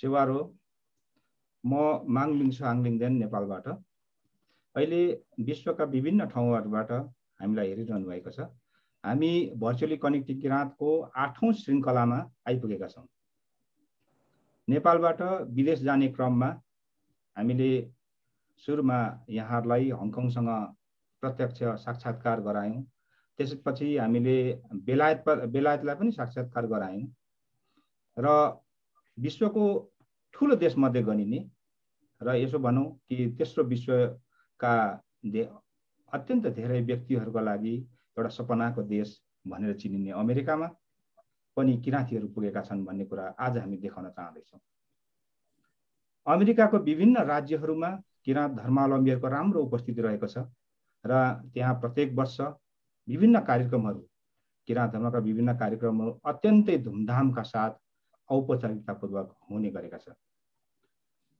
सेवार हो। म माङलिङ साङलिङदेन नेपालबाट। अहिले विश्वका विभिन्न ठाउँहरूबाट हामीलाई हेरिरहनु भएको छ। हामी भर्चुअली कनेक्टिङ किराँतको 8औं श्रृङ्खलामा आइपुगेका छौँ। नेपालबाट विदेश जाने क्रममा हामीले सुरुमा यहाँहरूलाई हङकङसँग प्रत्यक्ष साक्षात्कार गरायौँ। त्यसपछि हामीले बेलायतलाई पनि साक्षात्कार गरायौँ र विश्वको ठुलो देशमध्ये गनिने र यसो भनौँ कि तेस्रो विश्वका अत्यन्त धेरै व्यक्तिहरूका लागि एउटा सपनाको देश भनेर चिनिने अमेरिकामा पनि किराँतीहरू पुगेका छन् भन्ने कुरा आज हामी देखाउन चाहँदैछौँ। अमेरिकाको विभिन्न राज्यहरूमा किराँत धर्मावलम्बीहरूको राम्रो उपस्थिति रहेको छ र त्यहाँ प्रत्येक वर्ष विभिन्न कार्यक्रमहरू, किराँत धर्मका विभिन्न कार्यक्रमहरू अत्यन्तै धुमधामका साथ औपचारिकतापूर्वक हुने गरेका छ।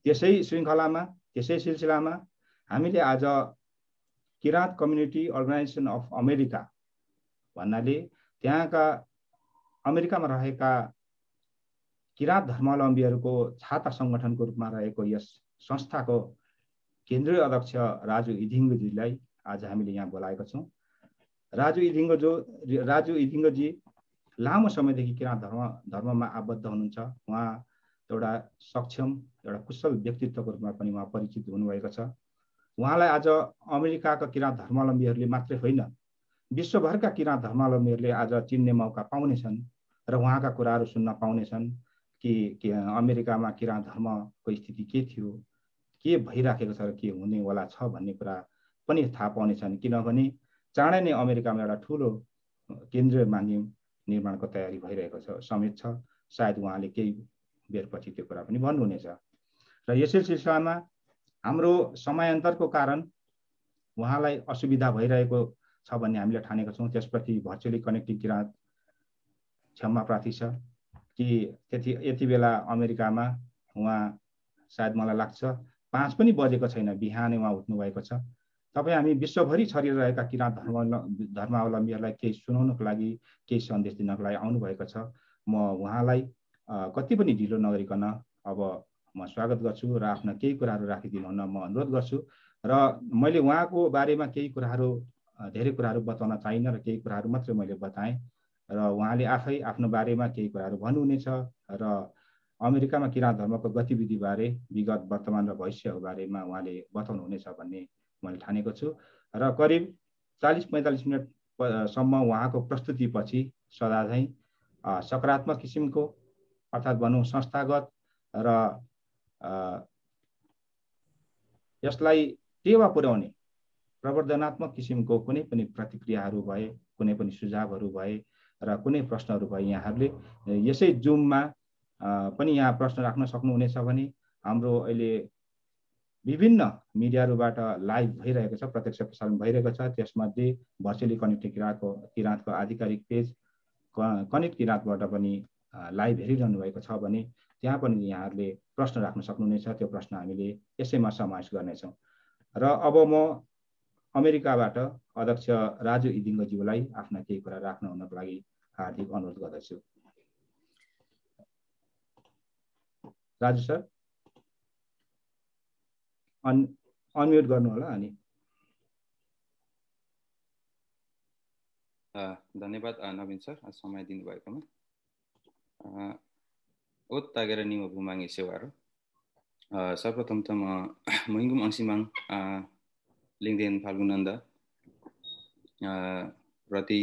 त्यसै श्रृङ्खलामा, त्यसै सिलसिलामा हामीले आज Kirat community organization of America भन्नाले त्यहाँका अमेरिकामा रहेका किराँत धर्मावलम्बीहरूको छाता सङ्गठनको रूपमा रहेको यस संस्थाको केन्द्रीय अध्यक्ष राजु इदिङ्गोजीलाई आज हामीले यहाँ बोलाएका छौँ। राजु इदिङ्गोजी लामो समयदेखि किराँत धर्ममा आबद्ध हुनुहुन्छ। उहाँ एउटा सक्षम, एउटा कुशल व्यक्तित्वको रूपमा पनि उहाँ परिचित हुनुभएको छ। उहाँलाई आज अमेरिकाका किराँत धर्मावलम्बीहरूले मात्रै होइन, विश्वभरका किराँत धर्मावलम्बीहरूले आज चिन्ने मौका पाउनेछन् र उहाँका कुराहरू सुन्न पाउनेछन् कि अमेरिकामा किराँत धर्मको स्थिति के थियो, के भइराखेको छ र के हुनेवाला छ भन्ने कुरा पनि थाहा पाउनेछन्। किनभने चाँडै नै अमेरिकामा एउटा ठुलो केन्द्रीय माध्यम निर्माणको तयारी भइरहेको छ समेत छ। सायद उहाँले केही बेरपछि त्यो कुरा पनि भन्नुहुनेछ। र यसै सिलसिलामा हाम्रो समयान्तरको कारण उहाँलाई असुविधा भइरहेको छ भन्ने हामीले ठानेका छौँ। त्यसप्रति भर्चुअली कनेक्टिङ किराँत क्षमा प्रार्थी छ कि यति बेला अमेरिकामा उहाँ सायद मलाई लाग्छ 5 पनि बजेको छैन, बिहानै उहाँ उठ्नु भएको छ। तपाईँ हामी विश्वभरि छरिरहेका किराँत धर्मावलम्बीहरूलाई केही सुनाउनको लागि, केही सन्देश दिनको लागि आउनुभएको छ। म उहाँलाई कति पनि ढिलो नगरिकन अब म स्वागत गर्छु र आफ्ना केही कुराहरू राखिदिनुहुन म अनुरोध गर्छु। र मैले उहाँको बारेमा केही कुराहरू, धेरै कुराहरू बताउन चाहिनँ र केही कुराहरू मात्रै मैले बताएँ र उहाँले आफै आफ्नो बारेमा केही कुराहरू भन्नुहुनेछ र अमेरिकामा किराँत धर्मको गतिविधिबारे विगत, वर्तमान र भविष्यको बारेमा उहाँले बताउनुहुनेछ भन्ने मैले ठानेको छु। र करिब 40-45 मिनटसम्म उहाँको प्रस्तुतिपछि सदाझैँ सकारात्मक किसिमको अर्थात् भनौँ संस्थागत र यसलाई टेवा पुर्याउने प्रवर्धनात्मक किसिमको कुनै पनि प्रतिक्रियाहरू भए, कुनै पनि सुझावहरू भए र कुनै प्रश्नहरू भए यहाँहरूले यसै जुममा पनि यहाँ प्रश्न राख्न सक्नुहुनेछ भने हाम्रो अहिले विभिन्न मिडियाहरूबाट लाइभ भइरहेको छ, प्रत्यक्ष प्रसारण भइरहेको छ। त्यसमध्ये भर्चुअली कनेक्टिङ किराँतको आधिकारिक पेज कनेक्ट किराँतबाट पनि लाइभ हेरिरहनु भएको छ भने त्यहाँ पनि यहाँहरूले प्रश्न राख्न सक्नुहुनेछ। त्यो प्रश्न हामीले यसैमा समावेश गर्नेछौँ। र अब म अमेरिकाबाट अध्यक्ष राजु इदिङ्गोज्यूलाई आफ्ना केही कुरा राख्न हुनको लागि हार्दिक अनुरोध गर्दछु। राजु सर, अनम्युट गर्नु होला। अनि धन्यवाद नवीन सर, समय दिनुभएकोमा। ओत तागेर निमो बुमाङ्गे सेवारो सर्वप्रथम त म महिङ्गुम अंशिमाङ लिङ्गदेन फाल्गुनन्द प्रति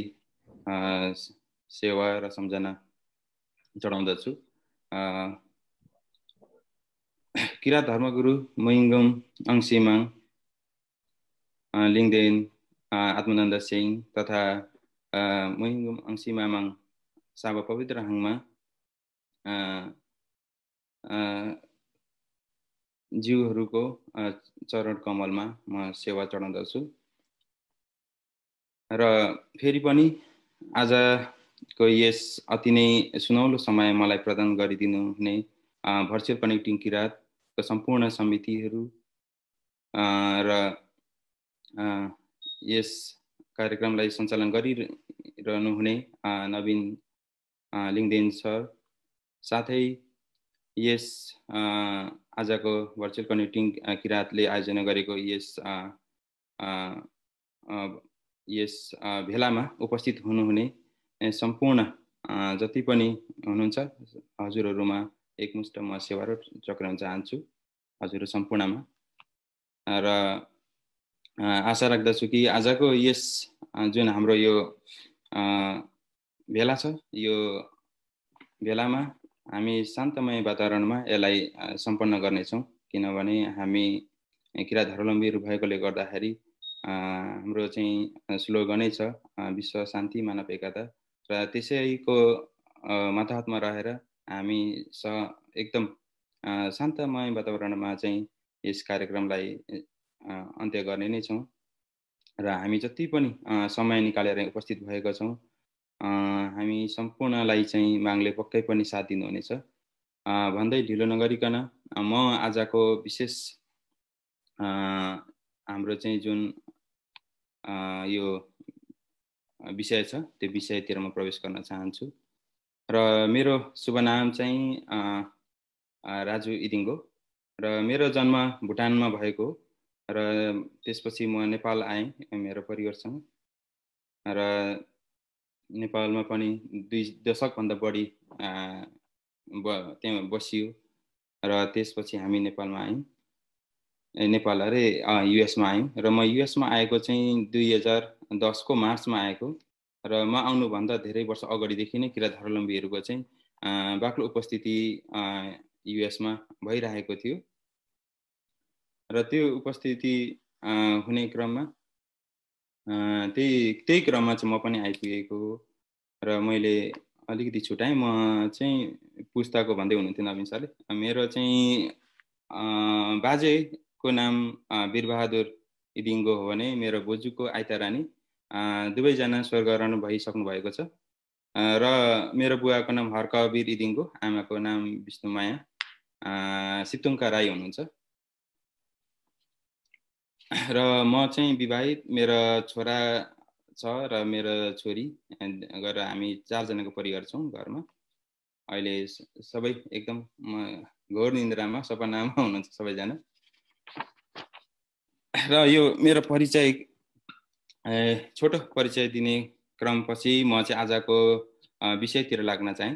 सेवा र सम्झना चढाउँदछु। किराँत धर्मगुरु महिङ्गुम अंशिमाङ लिङ्गदेन आत्मानन्द सिंह तथा महिङ्गुम अंशिमामाङ साबा पवित्र हाङमा जीवहरूको चरण कमलमा म सेवा चढाउँदछु। र फेरि पनि आजको यस अति नै सुनौलो समय मलाई प्रदान गरिदिनु हुने भर्चुअल कनेक्टिङ किराँतको सम्पूर्ण समितिहरू र यस कार्यक्रमलाई सञ्चालन गरिरहनु हुने नवीन लिङ्गदेन सर, साथै यस आजको भर्चुअल कनेक्टिङ किराँतले आयोजना गरेको यस भेलामा उपस्थित हुनुहुने सम्पूर्ण जति पनि हुनुहुन्छ हजुरहरूमा एकमुष्ट म सेवारत चक्राउन चाहन्छु हजुर सम्पूर्णमा र आशा राख्दछु कि आजको यस जुन हाम्रो यो भेला छ यो भेलामा हामी शान्तमय वातावरणमा यसलाई सम्पन्न गर्नेछौँ किनभने हामी किराँत धर्मावलम्बीहरू भएकोले गर्दाखेरि हाम्रो चाहिँ स्लोगनै छ विश्व शान्ति मानव एकता र त्यसैको मातहतमा रहेर हामी एकदम शान्तमय वातावरणमा चाहिँ यस कार्यक्रमलाई अन्त्य गर्ने नै छौँ र हामी जति पनि समय निकालेर उपस्थित भएका छौँ हामी सम्पूर्णलाई चाहिँ मागले पक्कै पनि साथ दिनुहुनेछ भन्दै ढिलो नगरिकन म आजको विशेष हाम्रो चाहिँ जुन यो विषय छ त्यो विषयतिर म प्रवेश गर्न चाहन्छु र मेरो शुभ नाम चाहिँ राजु इदिङ्गो र मेरो जन्म भुटानमा भएको र त्यसपछि म नेपाल आएँ मेरो परिवारसँग र नेपालमा पनि 2 दशकभन्दा बढी त्यहाँ बसियो र त्यसपछि हामी नेपालमा आयौँ नेपाल अरे युएसमा आयौँ र म युएसमा आएको चाहिँ 2010 को मार्चमा आएको र म आउनुभन्दा धेरै वर्ष अगाडिदेखि नै किराँत धर्मावलम्बीहरूको चाहिँ बाक्लो उपस्थिति युएसमा भइरहेको थियो र त्यो उपस्थिति हुने क्रममा त्यही क्रममा चाहिँ म पनि आइपुगेको र मैले अलिकति छुटाएँ म चाहिँ पुस्ताको भन्दै हुनुहुन्थ्यो नवीन सरले मेरो चाहिँ बाजेको नाम वीरबहादुर इदिङ्गो हो भने मेरो बोजूको आइता रानी दुवैजना स्वर्गवासी भइसक्नु भएको छ र मेरो बुवाको नाम हर्कवीर इदिङ्गो आमाको नाम विष्णुमाया सितुङका राई हुनुहुन्छ र म चाहिँ विवाहित मेरो छोरा छ र मेरो छोरी गरेर हामी 4 जनाको परिवार छौँ घरमा अहिले सबै एकदम घोर निन्द्रामा सपनामा हुनुहुन्छ सबैजना र यो मेरो परिचय छोटो परिचय दिने क्रमपछि म चाहिँ आजको विषयतिर लाग्न चाहे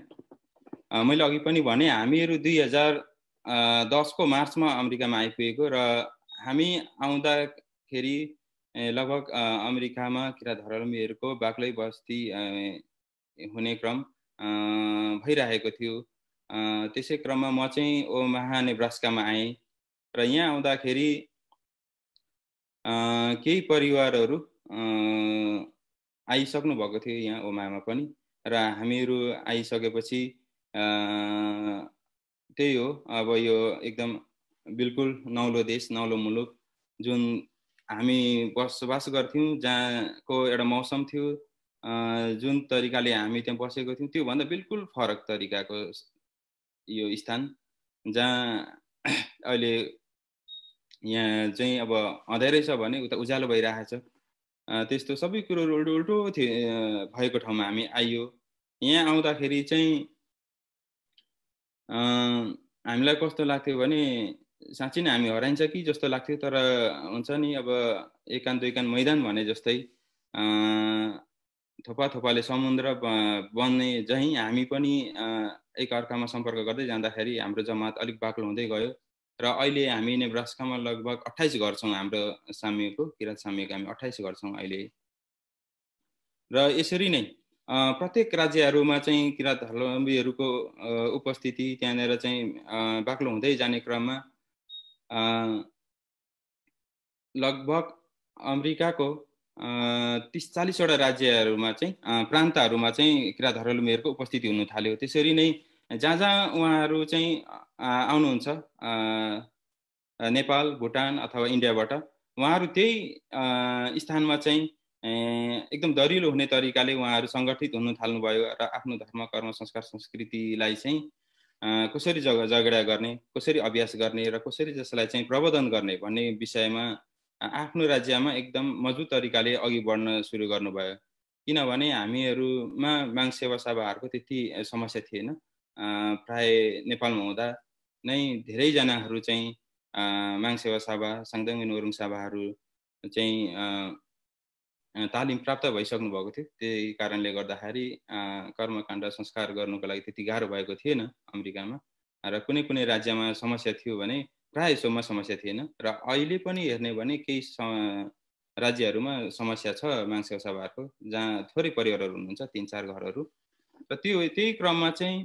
मैले अघि पनि भने हामीहरू 2010 को मार्चमा अमेरिकामा आइपुगेको र हामी आउँदाखेरि लगभग अमेरिकामा किराँत धर्मावलम्बीहरूको बाक्लै बस्ती हुने क्रम भइरहेको थियो त्यसै क्रममा म चाहिँ ओमाहा नेब्रास्कामा आएँ र यहाँ आउँदाखेरि केही परिवारहरू आइसक्नु भएको थियो यहाँ ओमाहामा पनि र हामीहरू आइसकेपछि त्यही हो अब यो एकदम बिल्कुल नौलो देश नौलो मुलुक जुन हामी बसोबास गर्थ्यौँ जहाँको एउटा मौसम थियो जुन तरिकाले हामी त्यहाँ बसेको थियौँ त्योभन्दा बिल्कुल फरक तरिकाको यो स्थान जहाँ अहिले यहाँ चाहिँ अब अँध्यारै छ भने उता उज्यालो भइरहेछ त्यस्तो सबै कुरोहरू उल्टो भएको ठाउँमा हामी आइयो यहाँ आउँदाखेरि चाहिँ हामीलाई कस्तो लाग्थ्यो भने साँच्चै नै हामी हराइन्छ कि जस्तो लाग्थ्यो तर हुन्छ नि अब एकान्त दुईकान्त मैदान भने जस्तै थोपा थोपाले समुद्र बन्ने झैँ हामी पनि एकअर्कामा सम्पर्क गर्दै जाँदाखेरि हाम्रो जमात अलिक बाक्लो हुँदै गयो र अहिले हामी नेब्रास्कामा लगभग 28 घर छौँ हाम्रो साम्यको किराँत साम्यको हामी 28 घर छौँ अहिले र यसरी नै प्रत्येक राज्यहरूमा चाहिँ किराँत धर्मावलम्बीहरूको उपस्थिति त्यहाँनिर चाहिँ बाक्लो हुँदै जाने क्रममा लगभग अमेरिकाको 30-40 वटा राज्यहरूमा चाहिँ प्रान्तहरूमा चाहिँ किराँत धर्मावलम्बीहरूको उपस्थिति हुन थाल्यो त्यसरी नै जहाँ जहाँ उहाँहरू चाहिँ आउनुहुन्छ नेपाल भुटान अथवा इन्डियाबाट उहाँहरू त्यही स्थानमा चाहिँ एकदम दरिलो हुने तरिकाले उहाँहरू सङ्गठित हुन थाल्नुभयो र आफ्नो धर्म कर्म संस्कार संस्कृतिलाई चाहिँ कसरी जगेडा गर्ने कसरी अभ्यास गर्ने र कसरी त्यसलाई चाहिँ प्रवर्धन गर्ने भन्ने विषयमा आफ्नो राज्यमा एकदम मजबुत तरिकाले अघि बढ्न सुरु गर्नुभयो किनभने हामीहरूमा माग सेवा सेवाहरूको त्यति समस्या थिएन प्राय नेपालमा हुँदा नै धेरैजनाहरू चाहिँ माङ सेवा सभा साङदाङ नोरुङ सभाहरू चाहिँ तालिम प्राप्त भइसक्नु भएको थियो। त्यही कारणले गर्दाखेरि कर्मकाण्ड संस्कार गर्नुको लागि त्यति गाह्रो भएको थिएन अमेरिकामा। र कुनै कुनै राज्यमा समस्या थियो भने प्राय जसोमा समस्या थिएन। र अहिले पनि हेर्ने भने केही राज्यहरूमा समस्या छ माङ सेवा सभाहरूको, जहाँ थोरै परिवारहरू हुनुहुन्छ, 3-4 घरहरू। र त्यही क्रममा चाहिँ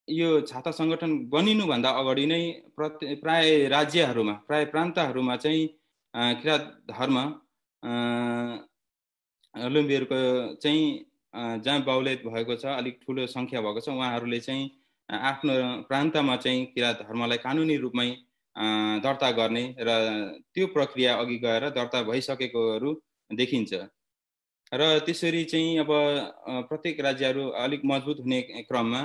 यो छाता सङ्गठन बनिनुभन्दा अगाडि नै प्राय राज्यहरूमा, प्राय प्रान्तहरूमा चाहिँ किराँत धर्म लुम्बिहरूको चाहिँ जहाँ बाहुल्यत भएको छ, अलिक ठुलो सङ्ख्या भएको छ, उहाँहरूले चाहिँ आफ्नो प्रान्तमा चाहिँ किराँत धर्मलाई कानुनी रूपमै दर्ता गर्ने र त्यो प्रक्रिया अघि गएर दर्ता भइसकेकोहरू देखिन्छ। र त्यसरी चाहिँ अब प्रत्येक राज्यहरू अलिक मजबुत हुने क्रममा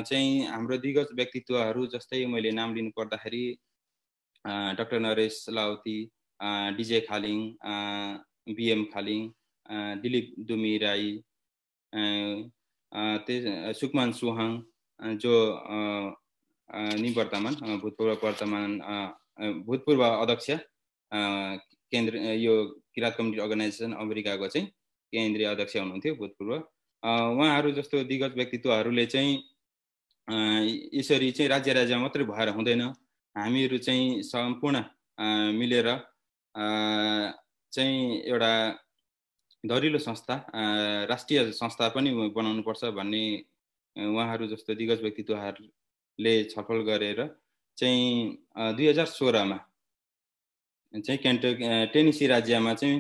चाहिँ हाम्रो दिग्गज व्यक्तित्वहरू, जस्तै मैले नाम लिनु पर्दाखेरि doctor Naresh Lauti, DJ Khaling, BM Khaling, Dilip Dumi Rai, Sukman Suhang, जो निवर्तमान भूतपूर्व अध्यक्ष केन्द्र यो किराँत कम्युनिटी अर्गनाइजेसन अमेरिकाको चाहिँ केन्द्रीय अध्यक्ष हुनुहुन्थ्यो भूतपूर्व। उहाँहरू जस्तो दिग्गज व्यक्तित्वहरूले चाहिँ यसरी चाहिँ राज्य मात्रै भएर हुँदैन, हामीहरू चाहिँ सम्पूर्ण मिलेर चाहिँ एउटा दरिलो संस्था, राष्ट्रिय संस्था पनि बनाउनुपर्छ भन्ने उहाँहरू जस्तो दिग्गज व्यक्तित्वहरूले छलफल गरेर चाहिँ 2016मा चाहिँ टेनेसी राज्यमा चाहिँ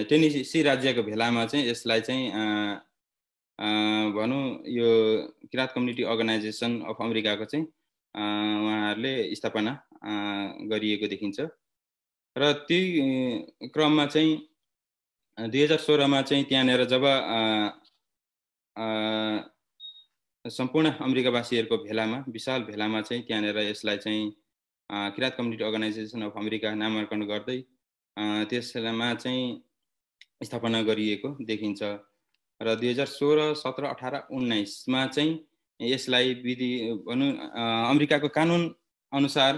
टेनेसी राज्यको भेलामा चाहिँ यसलाई चाहिँ भनौँ यो किराँत कम्युनिटी अर्गनाइजेसन अफ अमेरिकाको चाहिँ उहाँहरूले स्थापना गरिएको देखिन्छ। र त्यही क्रममा चाहिँ 2016मा चाहिँ त्यहाँनिर जब सम्पूर्ण अमेरिकावासीहरूको भेलामा, विशाल भेलामा चाहिँ त्यहाँनिर यसलाई चाहिँ Kirat community organization of America नामाकरण गर्दै त्यसमा चाहिँ स्थापना गरिएको देखिन्छ। र 2016, 17, 18, 19मा चाहिँ यसलाई विधि भनौँ अमेरिकाको कानुन अनुसार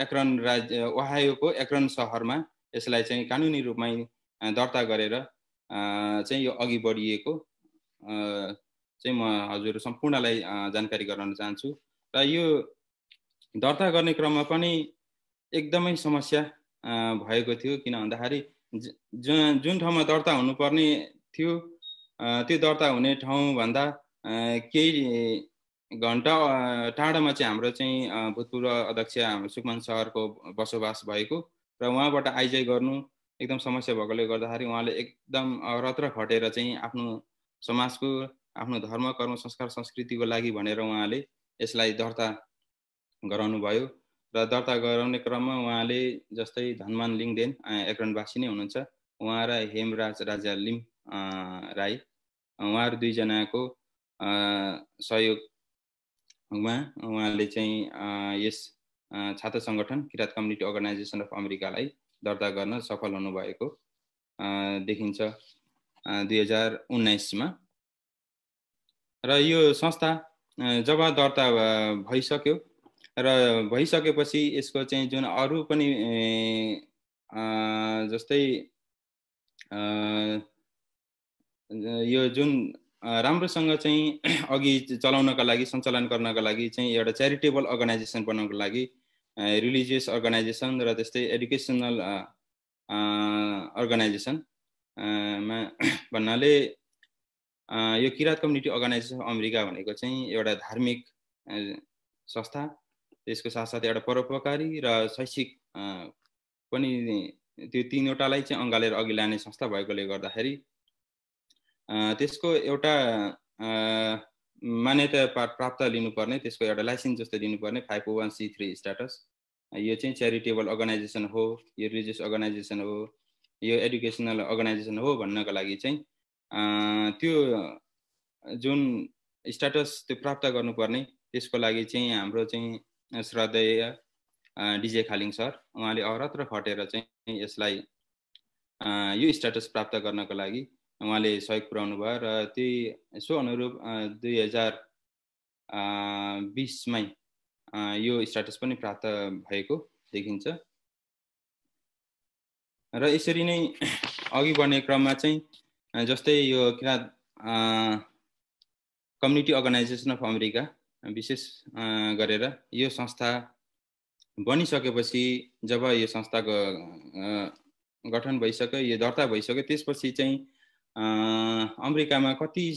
एक्रन राज्य ओहायोको एक्रन सहरमा यसलाई चाहिँ कानुनी रूपमै दर्ता गरेर चाहिँ यो अघि बढिएको चाहिँ म हजुर सम्पूर्णलाई जानकारी गराउन चाहन्छु। र यो दर्ता गर्ने क्रममा पनि एकदमै समस्या भएको थियो, किन भन्दाखेरि जुन ठाउँमा दर्ता हुनुपर्ने थियो त्यो दर्ता हुने ठाउँभन्दा केही घन्टा टाढामा चाहिँ हाम्रो चाहिँ भूतपूर्व अध्यक्ष हाम्रो सुकमान सहरको बसोबास भएको र उहाँबाट आइजाइ गर्नु एकदम समस्या भएकोले गर्दाखेरि उहाँले एकदम अहरत्र खटेर चाहिँ आफ्नो समाजको, आफ्नो धर्म, कर्म, संस्कार, संस्कृतिको लागि भनेर उहाँले यसलाई दर्ता गराउनु भयो। र दर्ता गराउने क्रममा उहाँले जस्तै धनमान लिङदेन एक्रनवासी नै हुनुहुन्छ, उहाँ र हेमराज राजा लिम राई, उहाँहरू दुईजनाको सहयोगमा उहाँले चाहिँ यस छात्र सङ्गठन किराँत कम्युनिटी अर्गनाइजेसन अफ अमेरिकालाई दर्ता गर्न सफल हुनुभएको देखिन्छ 2019मा। र यो संस्था जब दर्ता भइसक्यो र भइसकेपछि यसको चाहिँ जुन अरू पनि जस्तै यो जुन राम्रोसँग चाहिँ अघि चलाउनका लागि, सञ्चालन गर्नका लागि चाहिँ एउटा च्यारिटेबल अर्गनाइजेसन बनाउनको लागि रिलिजियस अर्गनाइजेसन र त्यस्तै एडुकेसनल अर्गनाइजेसनमा भन्नाले यो किराँत कम्युनिटी अर्गनाइजेसन अमेरिका भनेको चाहिँ एउटा धार्मिक संस्था, त्यसको साथसाथै एउटा परोपकारी र शैक्षिक पनि त्यो तीनवटालाई चाहिँ अँगालेर अघि लाने संस्था भएकोले गर्दाखेरि त्यसको एउटा मान्यता प्राप्त लिनुपर्ने, त्यसको एउटा लाइसेन्स जस्तो दिनुपर्ने 501c3 स्ट्याटस, यो चाहिँ च्यारिटेबल अर्गनाइजेसन हो, यो रिलिजियस अर्गनाइजेसन हो, यो एडुकेसनल अर्गनाइजेसन हो भन्नको लागि चाहिँ त्यो जुन स्ट्याटस त्यो प्राप्त गर्नुपर्ने, त्यसको लागि चाहिँ हाम्रो चाहिँ श्रद्धेय डिजे खालिङ सर उहाँले अहरत्र खटेर चाहिँ यसलाई यो स्ट्याटस प्राप्त गर्नको लागि उहाँले सहयोग पुर्याउनु भयो र त्यही सो अनुरूप 2020मै यो स्ट्याटस पनि प्राप्त भएको देखिन्छ। र यसरी नै अघि बढ्ने क्रममा चाहिँ जस्तै यो Kirat community organization of America विशेष गरेर यो संस्था बनिसकेपछि जब यो संस्थाको गठन भइसक्यो, यो दर्ता भइसक्यो, त्यसपछि चाहिँ अमेरिकामा कति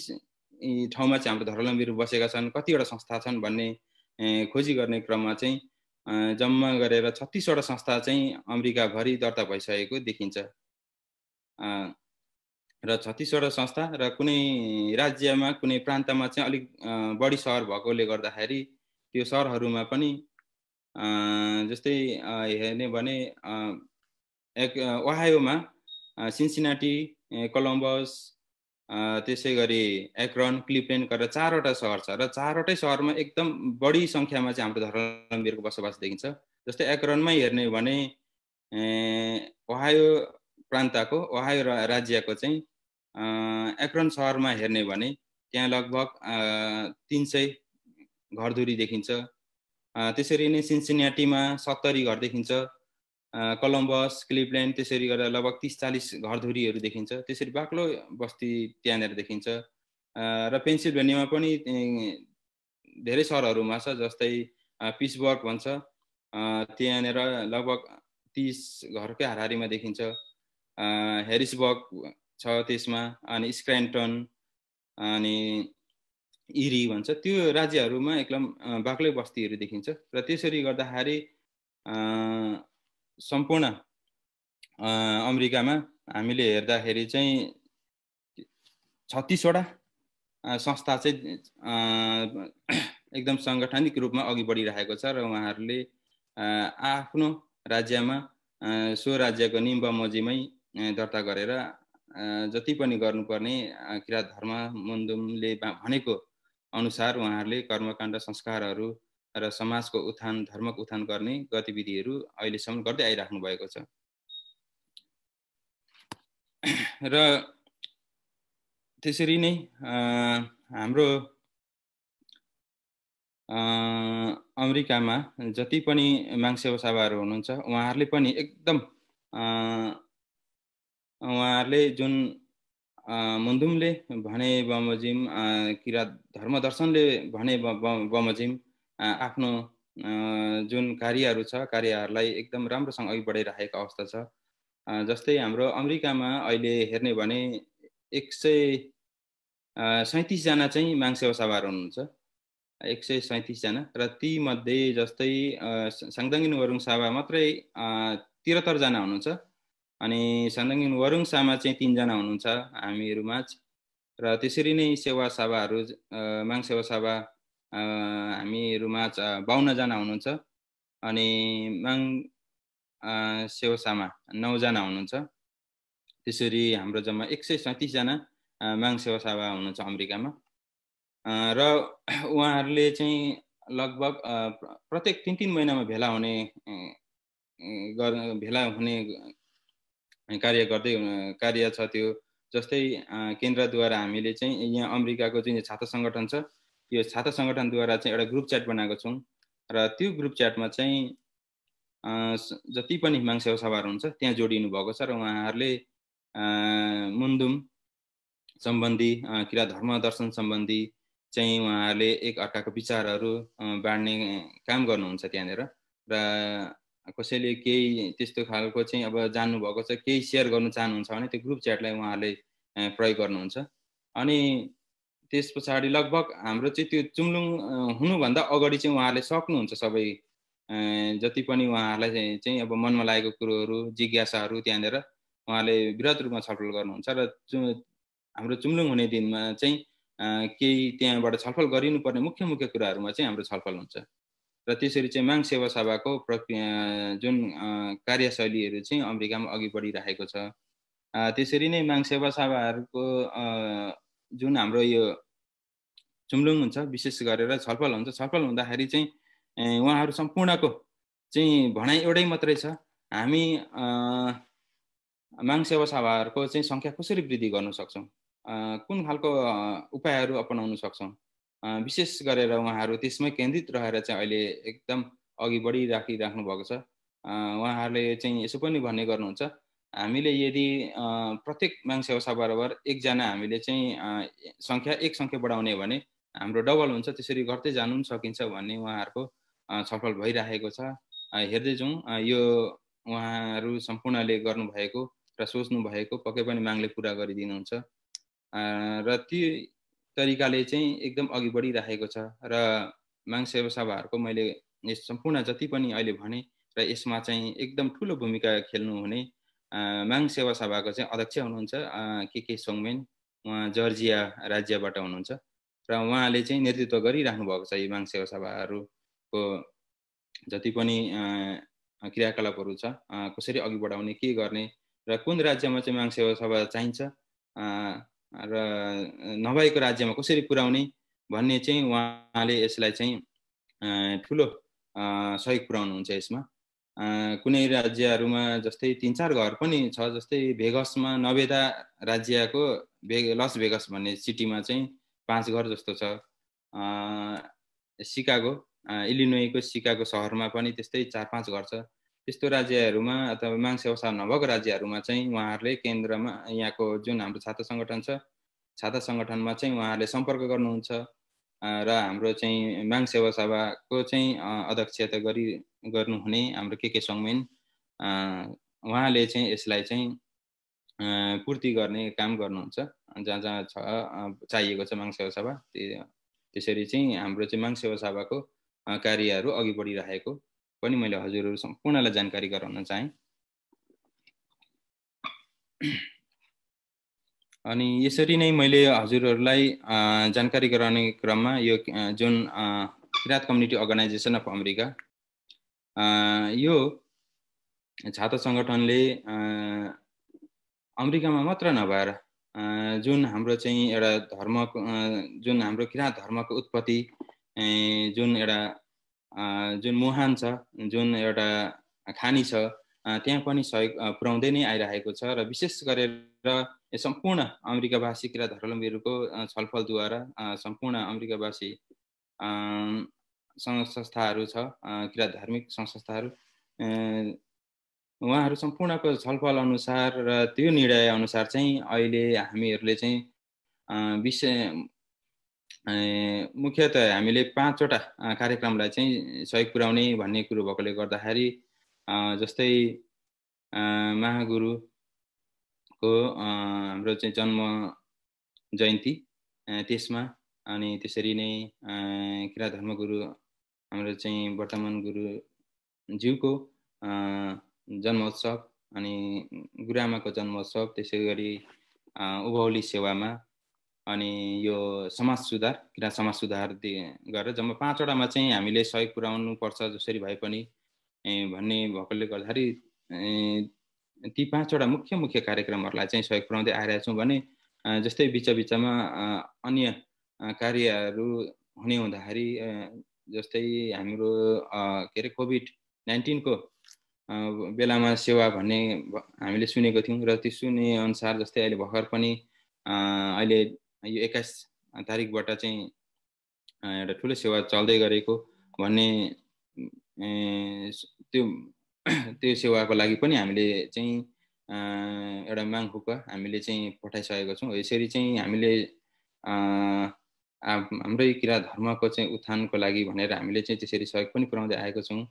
ठाउँमा चाहिँ हाम्रो धर्मावलम्बीहरू बसेका छन्, कतिवटा संस्था छन् भन्ने खोजी गर्ने क्रममा चाहिँ जम्मा गरेर 36वटा संस्था चाहिँ अमेरिकाभरि दर्ता भइसकेको देखिन्छ। र 36वटा संस्था र कुनै राज्यमा कुनै प्रान्तमा चाहिँ अलिक बढी सहर भएकोले गर्दाखेरि त्यो सहरहरूमा पनि जस्तै हेर्ने भने ओहायोमा सिन्सिनाटी, कोलम्बस, त्यसै गरी एक्रोन, क्लिभल्यान्ड गरेर 4वटा सहर छ र 4वटै सहरमा एकदम बढी सङ्ख्यामा चाहिँ हाम्रो धर्मावलम्बीहरूको बसोबास देखिन्छ। जस्तै एक्रोनमै हेर्ने भने ओहायो प्रान्तको, ओहायो राज्यको चाहिँ एक्रोन सहरमा हेर्ने भने त्यहाँ लगभग 300 घरधुरी देखिन्छ। त्यसरी नै सिन्सिनाटीमा 70 घर देखिन्छ। कोलम्बस, क्लिभल्यान्ड त्यसरी गरेर लगभग 30-40 घरधुरीहरू देखिन्छ। त्यसरी बाक्लो बस्ती त्यहाँनिर देखिन्छ। र पेन्सिल्भेनियामा पनि धेरै सहरहरूमा छ, जस्तै पिट्सबर्ग भन्छ, त्यहाँनिर लगभग 30 घरकै हाराहारीमा देखिन्छ। हेरिसबर्ग छ त्यसमा, अनि स्क्रैन्टन अनि इरी भन्छ, त्यो राज्यहरूमा एकदम बाक्लै बस्तीहरू देखिन्छ। र त्यसरी गर्दाखेरि सम्पूर्ण अमेरिकामा हामीले हेर्दाखेरि चाहिँ 36वटा संस्था चाहिँ एकदम साङ्गठनिक रूपमा अघि बढिरहेको छ र उहाँहरूले आफ्नो राज्यमा सो राज्यको नियम बमोजिमै दर्ता गरेर जति पनि गर्नुपर्ने किराँत धर्म मुन्दुमले भनेको अनुसार उहाँहरूले कर्मकाण्ड, संस्कारहरू र समाजको उत्थान, धर्मको उत्थान गर्ने गतिविधिहरू अहिलेसम्म गर्दै आइराख्नु भएको छ। र त्यसरी नै हाम्रो अमेरिकामा जति पनि माङ्सेवा सभाहरू हुनुहुन्छ उहाँहरूले पनि एकदम उहाँहरूले जुन मुन्दुमले भने बमोजिम, किराँत धर्म दर्शनले भने बमोजिम आफ्नो जुन कार्यहरू छ, कार्यहरूलाई एकदम राम्रोसँग अघि बढाइरहेको अवस्था छ। जस्तै हाम्रो अमेरिकामा अहिले हेर्ने भने 137 जना चाहिँ माङ्सेवा सभाहरू हुनुहुन्छ, 137 जना। र ती मध्ये जस्तै साङदाङिन वरुङ सावा मात्रै 73 जना हुनुहुन्छ, अनि साङदाङिन वरुङ सामा चाहिँ 3 जना हुनुहुन्छ हामीहरूमा। र त्यसरी नै सेवा सभाहरू, माङसेवा सभा हामीहरूमा 52 जना हुनुहुन्छ, अनि माङ सेवासामा 9 जना हुनुहुन्छ। त्यसरी हाम्रो जम्मा 137 जना माङसेवा सभा हुनुहुन्छ अमेरिकामा। र उहाँहरूले चाहिँ लगभग प्रत्येक 3-3 महिनामा भेला हुने कार्य छ त्यो। जस्तै केन्द्रद्वारा हामीले चाहिँ यहाँ अमेरिकाको जुन छात्र सङ्गठन छ, यो छात्र सङ्गठनद्वारा चाहिँ एउटा ग्रुप च्याट बनाएको छौँ र त्यो ग्रुप च्याटमा चाहिँ जति पनि माङ्सेवा सभाहरू हुन्छ त्यहाँ जोडिनु भएको छ र उहाँहरूले मुन्दुम सम्बन्धी, किराँत धर्म दर्शन सम्बन्धी चाहिँ उहाँहरूले एक अर्काको विचारहरू बाँड्ने काम गर्नुहुन्छ त्यहाँनिर। र कसैले केही त्यस्तो खालको चाहिँ अब जान्नुभएको छ, केही सेयर गर्नु चाहनुहुन्छ भने त्यो ग्रुप च्याटलाई उहाँहरूले प्रयोग गर्नुहुन्छ। अनि त्यस पछाडि लगभग हाम्रो चाहिँ त्यो चुम्लुङ हुनुभन्दा अगाडि चाहिँ उहाँहरूले सक्नुहुन्छ सबै जति पनि उहाँहरूलाई चाहिँ अब मनमा लागेको कुरोहरू, जिज्ञासाहरू त्यहाँनिर उहाँले वृहत रूपमा छलफल गर्नुहुन्छ। र हाम्रो चुम्लुङ हुने दिनमा चाहिँ केही त्यहाँबाट छलफल गरिनुपर्ने मुख्य कुराहरूमा चाहिँ हाम्रो छलफल हुन्छ। र त्यसरी चाहिँ माङ सेवा सभाको प्रक्रिया जुन कार्यशैलीहरू चाहिँ अमेरिकामा अघि बढिरहेको छ। त्यसरी नै माङ सेवा सभाहरूको जुन हाम्रो यो चुम्लुङ हुन्छ विशेष गरेर छलफल हुन्छ। छलफल हुँदाखेरि चाहिँ उहाँहरू सम्पूर्णको चाहिँ भनाइ एउटै मात्रै छ, हामी माग सेवा सभाहरूको चाहिँ सङ्ख्या कसरी वृद्धि गर्न सक्छौँ, कुन खालको उपायहरू अपनाउन सक्छौँ, विशेष गरेर उहाँहरू त्यसमै केन्द्रित रहेर चाहिँ अहिले एकदम अघि बढिराखिराख्नु भएको छ। उहाँहरूले चाहिँ यसो पनि भन्ने गर्नुहुन्छ, हामीले यदि प्रत्येक माग सेवा सभा बराबर एकजना हामीले चाहिँ एक सङ्ख्या बढाउने हो भने हाम्रो डबल हुन्छ, त्यसरी गर्दै जानु पनि सकिन्छ भन्ने उहाँहरूको छलफल भइरहेको छ। हेर्दै जाउँ, यो उहाँहरू सम्पूर्णले गर्नुभएको र सोच्नु भएको पक्कै पनि मागले पुरा गरिदिनुहुन्छ र ती तरिकाले चाहिँ एकदम अघि बढिरहेको छ। र माग सेवा सभाहरूको मैले यस सम्पूर्ण जति पनि अहिले भने र यसमा चाहिँ एकदम ठुलो भूमिका खेल्नुहुने माग सेवा सभाको चाहिँ अध्यक्ष हुनुहुन्छ के सोङमेन, उहाँ जर्जिया राज्यबाट हुनुहुन्छ र उहाँले चाहिँ नेतृत्व गरिराख्नु भएको छ। यो माग सेवा सभाहरूको जति पनि क्रियाकलापहरू छ, कसरी अघि बढाउने, के गर्ने र कुन राज्यमा चाहिँ माग सेवा सभा चाहिन्छ र नभएको राज्यमा कसरी पुर्याउने भन्ने चाहिँ उहाँले यसलाई चाहिँ ठुलो सहयोग पुर्याउनुहुन्छ। यसमा कुनै राज्यहरूमा जस्तै 3-4 घर पनि छ, जस्तै भेगसमा नभेदा राज्यको लस भेगस भन्ने सिटीमा चाहिँ 5 घर जस्तो छ। सिकागो, इलिनोईको सिकागो सहरमा पनि त्यस्तै 4-5 घर छ। त्यस्तो राज्यहरूमा अथवा माग सेवा सभा नभएको राज्यहरूमा चाहिँ उहाँहरूले केन्द्रमा यहाँको जुन हाम्रो छात्र सङ्गठन छ, छात्र सङ्गठनमा चाहिँ उहाँहरूले सम्पर्क गर्नुहुन्छ र हाम्रो चाहिँ माग सेवा सभाको चाहिँ अध्यक्षता गर्नुहुने हाम्रो के सोङमेन, उहाँले चाहिँ यसलाई चाहिँ पूर्ति गर्ने काम गर्नुहुन्छ। जहाँ जहाँ छ चाहिएको छ माग सेवा सभा, त्यसरी चाहिँ हाम्रो चाहिँ माग सेवा सभाको कार्यहरू अघि बढिरहेको पनि मैले हजुरहरू सम्पूर्णलाई जानकारी गराउन चाहेँ। अनि यसरी नै मैले हजुरहरूलाई जानकारी गराउने क्रममा यो जुन Kirat community organization of America, यो छात्र सङ्गठनले अमेरिकामा मात्र नभएर जुन हाम्रो चाहिँ एउटा धर्मको, जुन हाम्रो किरात धर्मको उत्पत्ति, जुन एउटा जुन मुहान छ, जुन एउटा खानी छ, त्यहाँ पनि सहयोग पुर्याउँदै नै आइरहेको छ। र विशेष गरेर यो सम्पूर्ण अमेरिकावासी किरात धर्मावलम्बीहरूको छलफलद्वारा सम्पूर्ण अमेरिकावासी सङ्घ संस्थाहरू छ, किरात धार्मिक सङ्घ संस्थाहरू, उहाँहरू सम्पूर्णको छलफल अनुसार र त्यो निर्णय अनुसार चाहिँ अहिले हामीहरूले चाहिँ मुख्यतः हामीले 5वटा कार्यक्रमलाई चाहिँ सहयोग पुर्याउने भन्ने कुरो भएकोले गर्दाखेरि जस्तै महागुरुको हाम्रो चाहिँ जन्म जयन्ती त्यसमा, अनि त्यसरी नै किरात धर्मगुरु हाम्रो चाहिँ वर्तमान गुरुज्यूको जन्मोत्सव, अनि गुरुआमाको जन्मोत्सव, त्यसै गरी उभौली सेवामा, अनि यो समाज सुधार, किरात समाज सुधार गरेर जम्मा 5वटामा चाहिँ हामीले सहयोग पुर्याउनु पर्छ जसरी भए पनि भन्ने भएकोले गर्दाखेरि ती 5वटा मुख्य कार्यक्रमहरूलाई चाहिँ सहयोग पुर्याउँदै आइरहेका छौँ भने जस्तै बिचमा अन्य कार्यहरू हुने हुँदाखेरि जस्तै हाम्रो के अरे कोभिड-19 को बेलामा सेवा भन्ने हामीले सुनेको थियौँ र त्यो सुने अनुसार जस्तै अहिले भर्खर पनि अहिले यो 21 तारिकबाट चाहिँ एउटा ठुलो सेवा चल्दै गरेको भन्ने त्यो सेवाको लागि पनि हामीले चाहिँ एउटा माग हुक्का हामीले चाहिँ पठाइसकेको छौँ। यसरी चाहिँ हामीले हाम्रै किरात धर्मको चाहिँ उत्थानको लागि भनेर हामीले चाहिँ त्यसरी सहयोग पनि पुर्याउँदै आएको छौँ।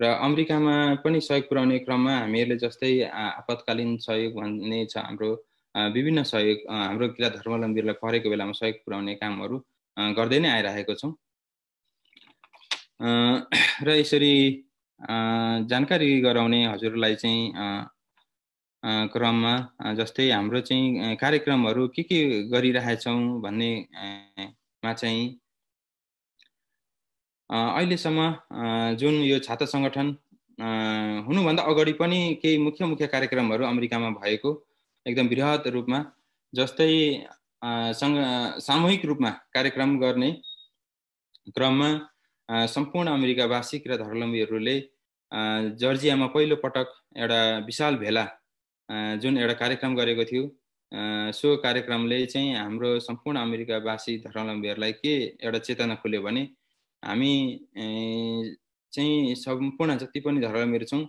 र अमेरिकामा पनि सहयोग पुर्याउने क्रममा हामीहरूले जस्तै आपतकालीन सहयोग भन्ने छ, हाम्रो विभिन्न सहयोग हाम्रो किरात धर्मावलम्बीहरूलाई परेको बेलामा सहयोग पुर्याउने कामहरू गर्दै नै आइरहेको छौँ। र यसरी जानकारी गराउने हजुरलाई चाहिँ क्रममा जस्तै हाम्रो चाहिँ कार्यक्रमहरू के गरिरहेछौँ भन्नेमा चाहिँ अहिलेसम्म जुन यो छात्र सङ्गठन हुनुभन्दा अगाडि पनि केही मुख्य कार्यक्रमहरू अमेरिकामा भएको एकदम बृहत रूपमा, जस्तै सामूहिक रूपमा कार्यक्रम गर्ने क्रममा सम्पूर्ण अमेरिकावासी किरात धर्मावलम्बीहरूले जर्जियामा पहिलो पटक एउटा विशाल भेला जुन एउटा कार्यक्रम गरेको थियो, सो कार्यक्रमले चाहिँ हाम्रो सम्पूर्ण अमेरिकावासी धर्मावलम्बीहरूलाई के एउटा चेतना खोल्यो भने हामी चाहिँ सम्पूर्ण जति पनि धर्मावलम्बीहरू छौँ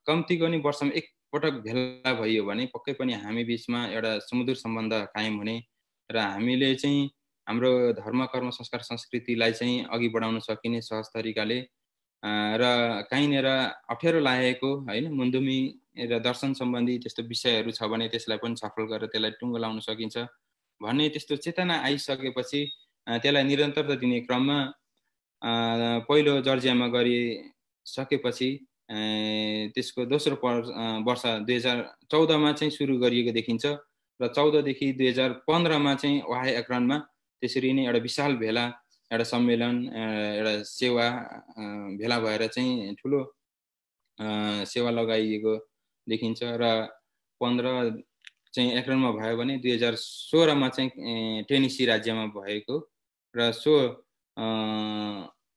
कम्तीको नि वर्षमा एकपटक भेला भइयो भने पक्कै पनि हामी बिचमा एउटा सुमधुर सम्बन्ध कायम हुने र हामीले चाहिँ हाम्रो धर्म कर्म संस्कार संस्कृतिलाई चाहिँ अघि बढाउन सकिने सहज तरिकाले र कहीँनिर अप्ठ्यारो लागेको होइन मुन्दुमी र दर्शन सम्बन्धी त्यस्तो विषयहरू छ भने त्यसलाई पनि छलफल गरेर त्यसलाई टुङ्गो लाउन सकिन्छ भन्ने त्यस्तो चेतना आइसकेपछि त्यसलाई निरन्तरता दिने क्रममा पहिलो जर्जियामा गरिसकेपछि त्यसको दोस्रो वर्ष 2014मा चाहिँ सुरु गरिएको देखिन्छ र 14 देखि 2015 मा चाहिँ ओहायो एक्रोनमा त्यसरी नै एउटा विशाल भेला एउटा सम्मेलन एउटा सेवा भेला भएर चाहिँ ठुलो सेवा लगाइएको देखिन्छ र 15 चाहिँ एक्रोनमा भयो भने 2016 मा चाहिँ टेनेसी राज्यमा भएको र सो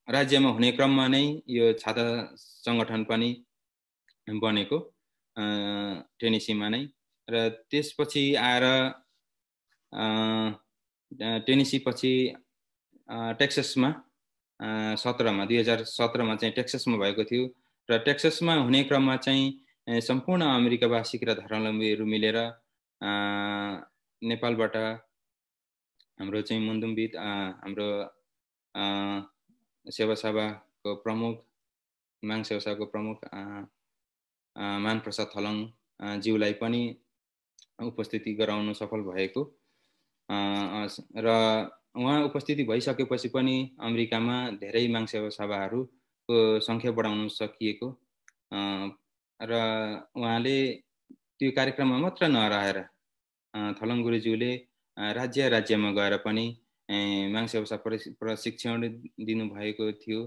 राज्यमा हुने क्रममा नै यो छाता संगठन पनि बनेको टेनेसीमा नै र त्यसपछि आएर टेनेसी पछि टेक्ससमा 2017 मा चाहिँ टेक्ससमा भएको थियो र टेक्ससमा हुने क्रममा चाहिँ सम्पूर्ण अमेरिकावासी र धर्मावलम्बीहरू मिलेर नेपालबाट हाम्रो चाहिँ मुन्दुमविद हाम्रो सेवा सभाको प्रमुख माङ सेवा सभाको प्रमुख मान प्रसाद थलङ ज्यूलाई पनि उपस्थिति गराउन सफल भएको र उहाँ उपस्थिति भइसकेपछि पनि अमेरिकामा धेरै माङ सेवा सभाहरूको सङ्ख्या बढाउन सकिएको र उहाँले त्यो कार्यक्रममा मात्र नरहेर थलङ गुरुज्यूले राज्यमा गएर पनि माङ सेवा सभा प्रशिक्षण दिनुभएको थियो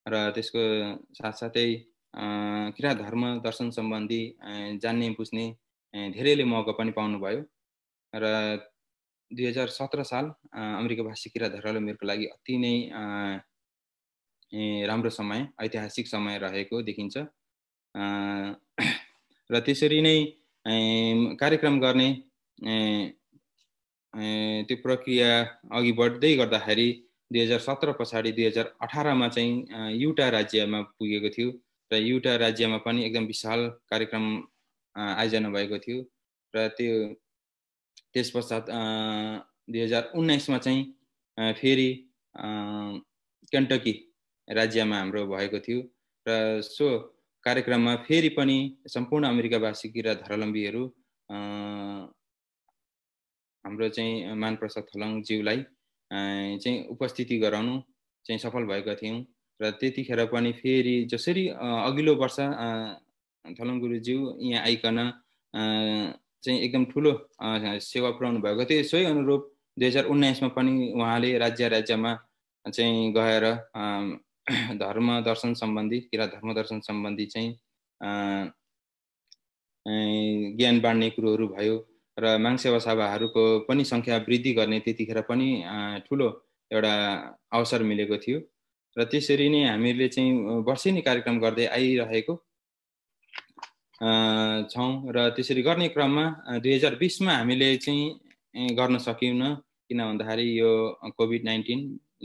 र त्यसको साथसाथै किराँत धर्म दर्शन सम्बन्धी जान्ने बुझ्ने धेरैले मौका पनि पाउनुभयो र 2017 साल अमेरिकावासी किराँत धर्मावलम्बीहरूको लागि अति नै राम्रो समय ऐतिहासिक समय रहेको देखिन्छ र त्यसरी नै कार्यक्रम गर्ने त्यो प्रक्रिया अघि बढ्दै गर्दाखेरि 2017 पछाडि 2018 मा चाहिँ युटा राज्यमा पुगेको थियो र युटा राज्यमा पनि एकदम विशाल कार्यक्रम आयोजना भएको थियो र त्यस पश्चात 2019 मा चाहिँ फेरि केन्टकी राज्यमा हाम्रो भएको थियो र सो कार्यक्रममा फेरि पनि सम्पूर्ण अमेरिकावासी र धर्मावलम्बीहरू हाम्रो चाहिँ मान प्रसाद थलङ ज्यूलाई चाहिँ उपस्थिति गराउनु चाहिँ सफल भएका थियौँ र त्यतिखेर पनि फेरि जसरी अघिल्लो वर्ष थलङ गुरुज्यू यहाँ आइकन चाहिँ एकदम ठुलो सेवा पुर्याउनु भएको थियो सोही अनुरूप 2019 मा पनि उहाँले राज्यमा चाहिँ गएर धर्म दर्शन सम्बन्धी किराँत धर्म दर्शन सम्बन्धी चाहिँ ज्ञान बाँड्ने कुरोहरू भयो र माङ सेवा सभाहरूको पनि सङ्ख्या वृद्धि गर्ने त्यतिखेर पनि ठुलो एउटा अवसर मिलेको थियो र त्यसरी नै हामीले चाहिँ वर्षेनी कार्यक्रम गर्दै आइरहेको छौँ र त्यसरी गर्ने क्रममा 2020 मा हामीले चाहिँ गर्न सकेनौँ किन भन्दाखेरि यो कोभिड-19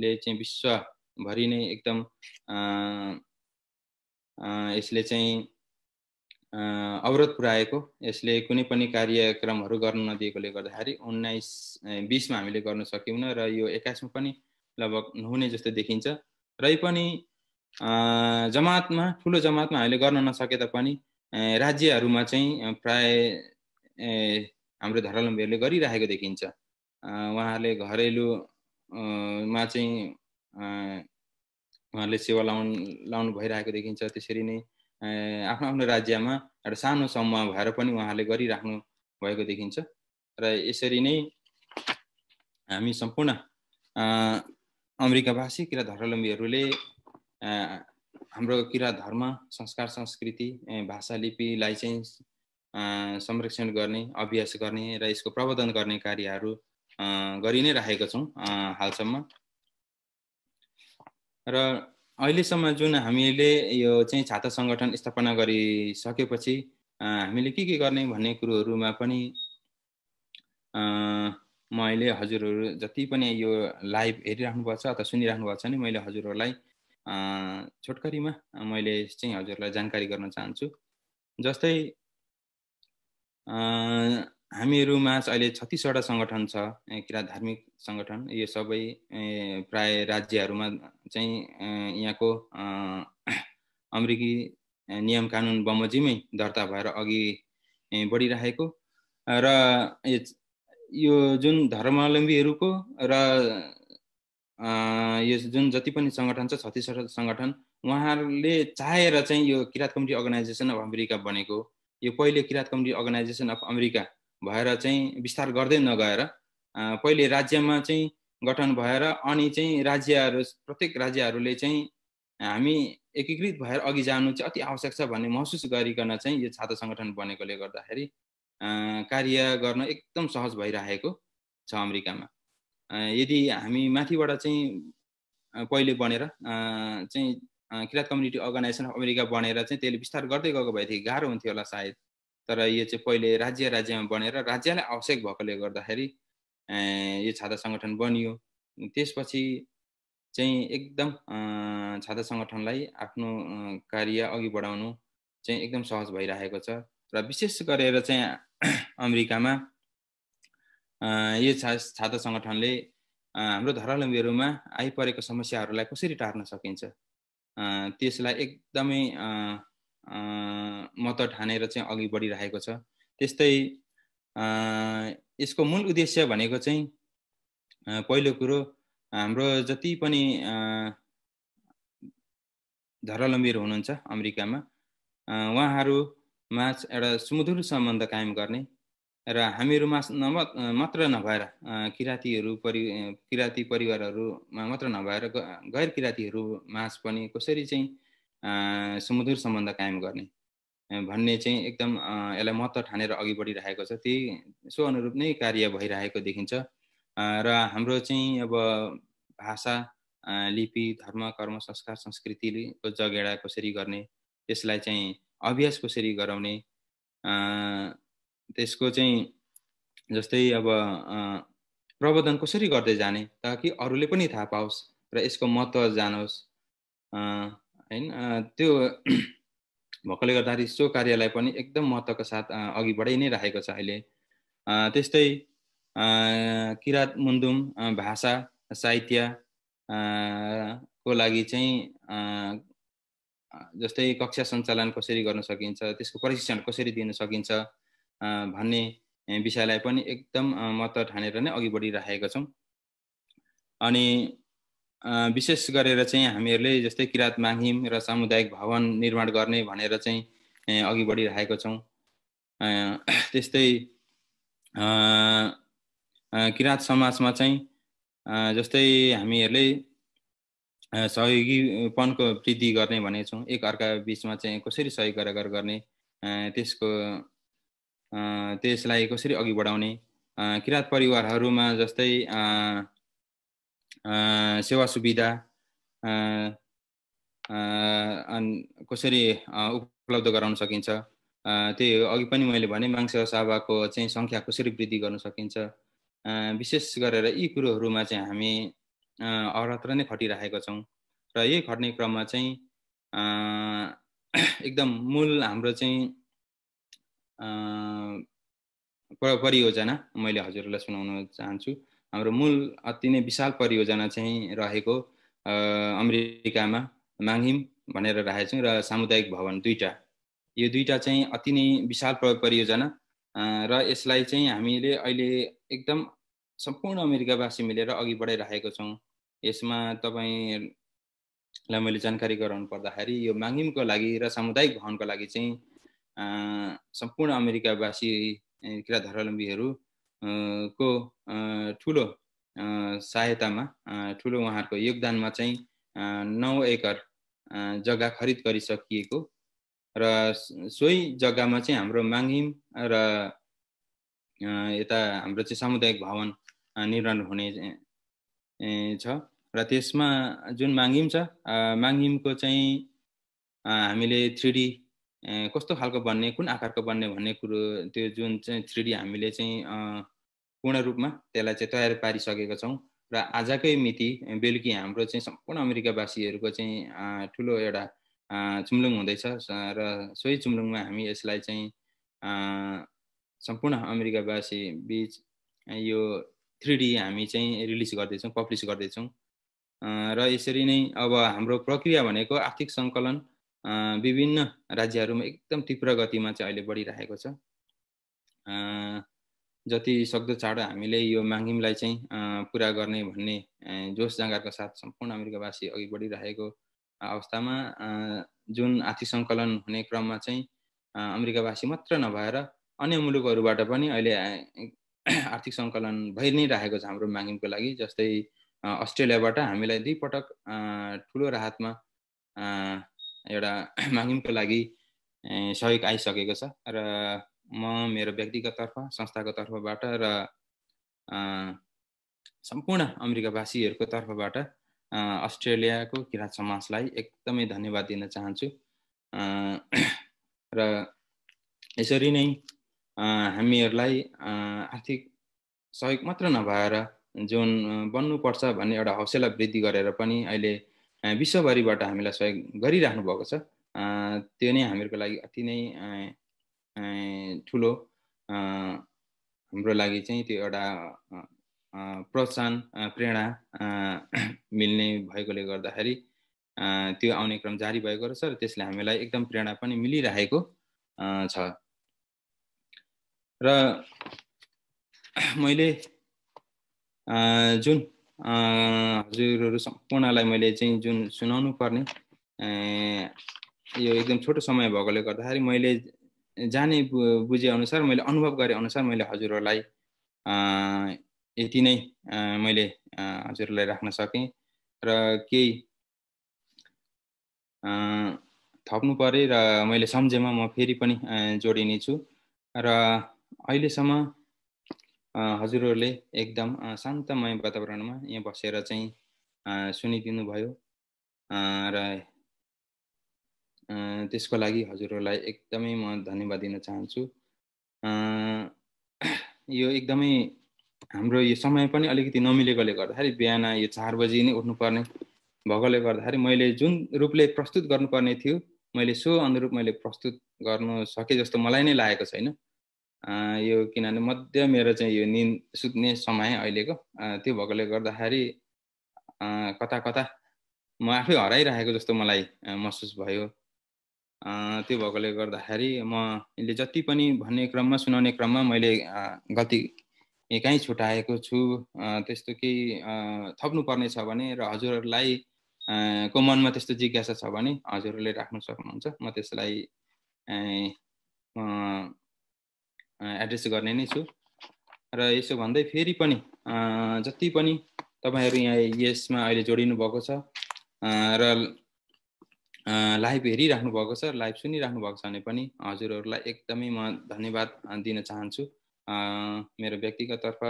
ले चाहिँ विश्वभरि नै एकदम यसले चाहिँ अवरोध पुर्याएको यसले कुनै पनि कार्यक्रमहरू गर्न नदिएकोले गर्दाखेरि 20 मा हामीले गर्न सकेनौँ र यो 21 मा पनि लगभग नहुने जस्तो देखिन्छ र पनि ठुलो जमातमा हामीले गर्न नसके तापनि राज्यहरूमा चाहिँ प्राय हाम्रो धर्मावलम्बीहरूले गरिरहेको देखिन्छ उहाँहरूले घरेलुमा चाहिँ उहाँहरूले सेवा लाउनु भइरहेको देखिन्छ त्यसरी नै आफ्नो राज्यमा एउटा सानो समूह भएर पनि उहाँहरूले गरिराख्नु भएको देखिन्छ र यसरी नै हामी सम्पूर्ण अमेरिकावासी किराँत धर्मावलम्बीहरूले हाम्रो किराँत धर्म संस्कार संस्कृति भाषा लिपिलाई चाहिँ संरक्षण गर्ने अभ्यास गर्ने र यसको प्रवर्धन गर्ने कार्यहरू गरि नै राखेका छौँ हालसम्म र अहिलेसम्म जुन हामीले यो चाहिँ छाता सङ्गठन स्थापना गरिसकेपछि हामीले के गर्ने भन्ने कुरोहरूमा पनि म अहिले हजुरहरू जति पनि यो लाइभ हेरिराख्नु भएको छ अथवा सुनिराख्नु भएको छ नि मैले हजुरहरूलाई छोटकरीमा मैले चाहिँ हजुरलाई जानकारी गर्न चाहन्छु। जस्तै हामीहरूमा अहिले 36वटा सङ्गठन छ, किराँत धार्मिक सङ्गठन। यो सबै प्राय राज्यहरूमा चाहिँ यहाँको अमेरिकी नियम कानुन बमोजिमै दर्ता भएर अघि बढिरहेको र यो जुन धर्मावलम्बीहरूको र यो जुन जति पनि सङ्गठन छ 36वटा सङ्गठन, उहाँहरूले चाहेर चाहिँ यो Kirat community organization of America बनेको। यो पहिले Kirat community organization of America भएर चाहिँ विस्तार गर्दै नगएर पहिले राज्यमा चाहिँ गठन भएर अनि चाहिँ राज्यहरू प्रत्येक राज्यहरूले चाहिँ हामी एकीकृत भएर अघि जानु चाहिँ अति आवश्यक छ भन्ने महसुस गरिकन चाहिँ यो छात्र सङ्गठन बनेकोले गर्दाखेरि कार्य गर्न एकदम सहज भइरहेको छ अमेरिकामा। यदि हामी माथिबाट चाहिँ पहिले बनेर चाहिँ Kirat community organization of America बनेर चाहिँ त्यसले विस्तार गर्दै गएको भएदेखि गाह्रो हुन्थ्यो होला सायद। तर यो चाहिँ पहिले राज्यमा बनेर राज्यलाई आवश्यक भएकोले गर्दाखेरि यो छात्र सङ्गठन बनियो। त्यसपछि चाहिँ एकदम छात्र सङ्गठनलाई आफ्नो कार्य अघि बढाउनु चाहिँ एकदम सहज भइरहेको छ। र विशेष गरेर चाहिँ अमेरिकामा यो छात्र सङ्गठनले हाम्रो धर्मावलम्बीहरूमा आइपरेको समस्याहरूलाई कसरी टार्न सकिन्छ त्यसलाई एकदमै महत्त्व ठानेर चाहिँ अघि बढिरहेको छ। त्यस्तै यसको मूल उद्देश्य भनेको चाहिँ पहिलो कुरो हाम्रो जति पनि धर्मावलम्बीहरू हुनुहुन्छ अमेरिकामा उहाँहरूमा एउटा सुमधुर सम्बन्ध कायम गर्ने र हामीहरूमा मात्र नभएर किराँती परिवारहरूमा मात्र नभएर गैर किराँतीहरूमा पनि कसरी चाहिँ सुमधुर सम्बन्ध कायम गर्ने भन्ने चाहिँ एकदम यसलाई महत्त्व ठानेर अघि बढिरहेको छ। त्यही सो अनुरूप नै कार्य भइरहेको देखिन्छ। र हाम्रो चाहिँ अब भाषा, लिपि, धर्म, कर्म, संस्कार, संस्कृतिको जगेडा कसरी गर्ने, त्यसलाई चाहिँ अभ्यास कसरी गराउने, त्यसको चाहिँ जस्तै अब प्रवर्धन कसरी गर्दै जाने ताकि अरूले पनि थाहा पाओस् र यसको महत्त्व जानोस् हैन। त्यो भएकोले गर्दाखेरि सो कार्यलाई पनि एकदम महत्त्वको साथ अघि बढाइ नै राखेको छ अहिले। त्यस्तै किराँत मुन्धुम भाषा साहित्य को लागि चाहिँ जस्तै कक्षा सञ्चालन कसरी गर्न सकिन्छ, त्यसको प्रशिक्षण कसरी दिन सकिन्छ भन्ने विषयलाई पनि एकदम महत्त्व ठानेर नै अघि बढिरहेका छौँ। अनि विशेष गरेर चाहिँ हामीहरूले जस्तै किराँत माघिम र सामुदायिक भवन निर्माण गर्ने भनेर चाहिँ अघि बढिरहेका छौँ। त्यस्तै किराँत समाजमा चाहिँ जस्तै हामीहरूले सहयोगीपनको वृद्धि गर्ने भनेको छौँ। एक अर्का बिचमा चाहिँ कसरी सहयोग गरेर गर्ने, त्यसलाई कसरी अघि बढाउने, किराँत परिवारहरूमा जस्तै सेवा सुविधा कसरी उपलब्ध गराउन सकिन्छ, त्यही हो। अघि पनि मैले भने माङ्सेवा सभाको चाहिँ सङ्ख्या कसरी वृद्धि गर्न सकिन्छ, विशेष गरेर यी कुरोहरूमा चाहिँ हामी अहरत्र नै खटिरहेका छौँ। र यही खट्ने क्रममा चाहिँ एकदम मूल हाम्रो चाहिँ परियोजना मैले हजुरहरूलाई सुनाउन चाहन्छु। हाम्रो मूल अति नै विशाल परियोजना चाहिँ रहेको अमेरिकामा माघिम भनेर राखेको छौँ र सामुदायिक भवन दुईटा। यो दुईटा चाहिँ अति नै विशाल परियोजना र यसलाई चाहिँ हामीले अहिले एकदम सम्पूर्ण अमेरिकावासी मिलेर अघि बढाइरहेको छौँ। यसमा तपाईँलाई मैले जानकारी गराउनु पर्दाखेरि यो माघिमको लागि र सामुदायिक भवनको लागि चाहिँ सम्पूर्ण अमेरिकावासी किराँत धर्मावलम्बीहरू को ठुलो सहायतामा, ठुलो उहाँहरूको योगदानमा चाहिँ 9 एकर जग्गा खरिद गरिसकिएको र सोही जग्गामा चाहिँ हाम्रो माघिम र यता हाम्रो चाहिँ सामुदायिक भवन निर्माण हुने छ। र त्यसमा जुन माघिम छ, माघिमको चाहिँ हामीले 3D कस्तो खालको बन्ने, कुन आकारको बन्ने भन्ने कुरो त्यो जुन चाहिँ 3D हामीले चाहिँ पूर्ण रूपमा त्यसलाई चाहिँ तयार पारिसकेका छौँ र आजकै मिति बेलुकी हाम्रो चाहिँ सम्पूर्ण अमेरिकावासीहरूको चाहिँ ठुलो एउटा चुम्लुङ हुँदैछ र सोही चुम्लुङमा हामी यसलाई चाहिँ सम्पूर्ण अमेरिकावासी बीच यो 3D हामी चाहिँ रिलिज गर्दैछौँ, पब्लिस गर्दैछौँ र यसरी नै अब हाम्रो प्रक्रिया भनेको आर्थिक सङ्कलन विभिन्न राज्यहरूमा एकदम तीव्र गतिमा चाहिँ अहिले बढिरहेको छ। जति सक्दो चाँडो हामीले यो माङ्गिमलाई चाहिँ पुरा गर्ने भन्ने जोस जाँगरका साथ सम्पूर्ण अमेरिकावासी अघि बढिरहेको अवस्थामा जुन आर्थिक सङ्कलन हुने क्रममा चाहिँ अमेरिकावासी मात्र नभएर अन्य मुलुकहरूबाट पनि अहिले आर्थिक सङ्कलन भइ नै रहेको छ हाम्रो माङ्गिमको लागि। जस्तै अस्ट्रेलियाबाट हामीलाई 2 पटक ठुलो राहतमा एउटा माङ्गिमको लागि सहयोग आइसकेको छ र म मेरो व्यक्तिगत तर्फ, संस्थाको तर्फबाट र सम्पूर्ण अमेरिकावासीहरूको तर्फबाट अस्ट्रेलियाको किराँत समाजलाई एकदमै धन्यवाद दिन चाहन्छु र यसरी नै हामीहरूलाई आर्थिक सहयोग मात्र नभएर जुन बन्नुपर्छ भन्ने एउटा हौसला वृद्धि गरेर पनि अहिले विश्वभरिबाट हामीलाई सहयोग गरिराख्नु भएको छ। त्यो नै हामीहरूको लागि अति नै ठुलो हाम्रो लागि चाहिँ त्यो एउटा प्रोत्साहन, प्रेरणा मिल्ने भएकोले गर्दाखेरि त्यो आउने क्रम जारी भएको रहेछ र त्यसले हामीलाई एकदम प्रेरणा पनि मिलिरहेको छ। र मैले जुन हजुरहरू सम्पूर्णलाई मैले चाहिँ जुन सुनाउनु पर्ने यो एकदम छोटो समय भएकोले गर्दाखेरि मैले जाने बुझे अनुसार, मैले अनुभव गरे अनुसार मैले हजुरहरूलाई यति नै मैले हजुरलाई राख्न सकेँ र केही थप्नु परे र मैले सम्झेमा म फेरि पनि जोडिने छु। र अहिलेसम्म हजुरहरूले एकदम शान्तमय वातावरणमा यहाँ बसेर चाहिँ सुनिदिनु भयो र त्यसको लागि हजुरहरूलाई एकदमै म धन्यवाद दिन चाहन्छु। यो एकदमै हाम्रो यो समय पनि अलिकति नमिलेकोले गर्दाखेरि बिहान यो 4 बजी नै उठ्नुपर्ने भएकोले गर्दाखेरि मैले जुन रूपले प्रस्तुत गर्नुपर्ने थियो मैले सो अनुरूप मैले प्रस्तुत गर्नु सके जस्तो मलाई नै लागेको छैन। यो किनभने मध्य मेरो चाहिँ यो निन्द सुत्ने समय अहिलेको त्यो भएकोले गर्दाखेरि कता कता म आफै हराइरहेको जस्तो मलाई महसुस भयो। त्यो भएकोले गर्दाखेरि म यसले जति पनि भन्ने क्रममा, सुनाउने क्रममा मैले गल्ती कहीँ छुटाएको छु त्यस्तो केही थप्नुपर्ने छ भने र हजुरहरूलाई को मनमा त्यस्तो जिज्ञासा छ भने हजुरहरूले राख्न सक्नुहुन्छ। म त्यसलाई एड्रेस गर्ने नै छु। र यसो भन्दै फेरि पनि जति पनि तपाईहरु यहाँ यसमा अहिले जोडिनु भएको छ र लाइभ हेरिराख्नु भएको छ, लाइभ सुनिराख्नु भएको छ भने पनि हजुरहरूलाई एकदमै म धन्यवाद दिन चाहन्छु। मेरो व्यक्तिगत तर्फ,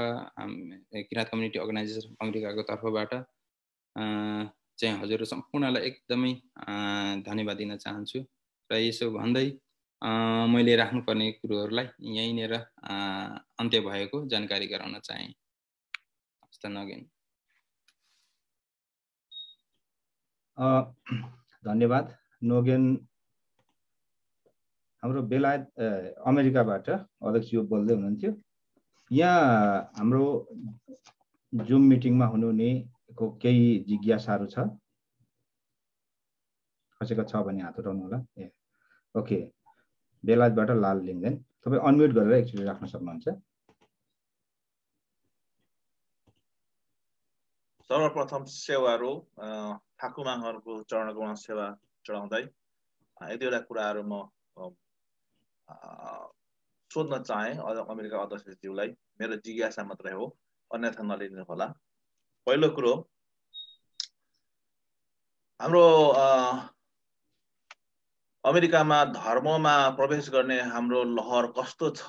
किराँत कम्युनिटी अर्गनाइजेसन अमेरिकाको तर्फबाट चाहिँ हजुरहरू सम्पूर्णलाई एकदमै धन्यवाद दिन चाहन्छु। र यसो भन्दै मैले राख्नुपर्ने कुरोहरूलाई यहीँनिर अन्त्य भएको जानकारी गराउन चाहे। हस्त नगेन। धन्यवाद नोगेन। हाम्रो बेलायत अमेरिकाबाट अध्यक्ष बोल्दै हुनुहुन्थ्यो। यहाँ हाम्रो जुम मिटिङमा हुनुहुनेको केही जिज्ञासाहरू छ, कसैको छ भने हात उठाउनु होला। ओके, बेलायतबाट लाल लिङ्गदेन, तपाईँ अनम्युट गरेर एकचोटि राख्न सक्नुहुन्छ। सर्वप्रथम सेवाहरू ठाकुरमाङहरूको चरणकमलमा सेवा चढाउँदै यति बेला कुराहरू म सोध्न चाहे अमेरिका अध्यक्षज्यूलाई। मेरो जिज्ञासा मात्रै हो, अन्यथा नलिनु होला। पहिलो कुरो, हाम्रो अमेरिकामा धर्ममा प्रवेश गर्ने हाम्रो लहर कस्तो छ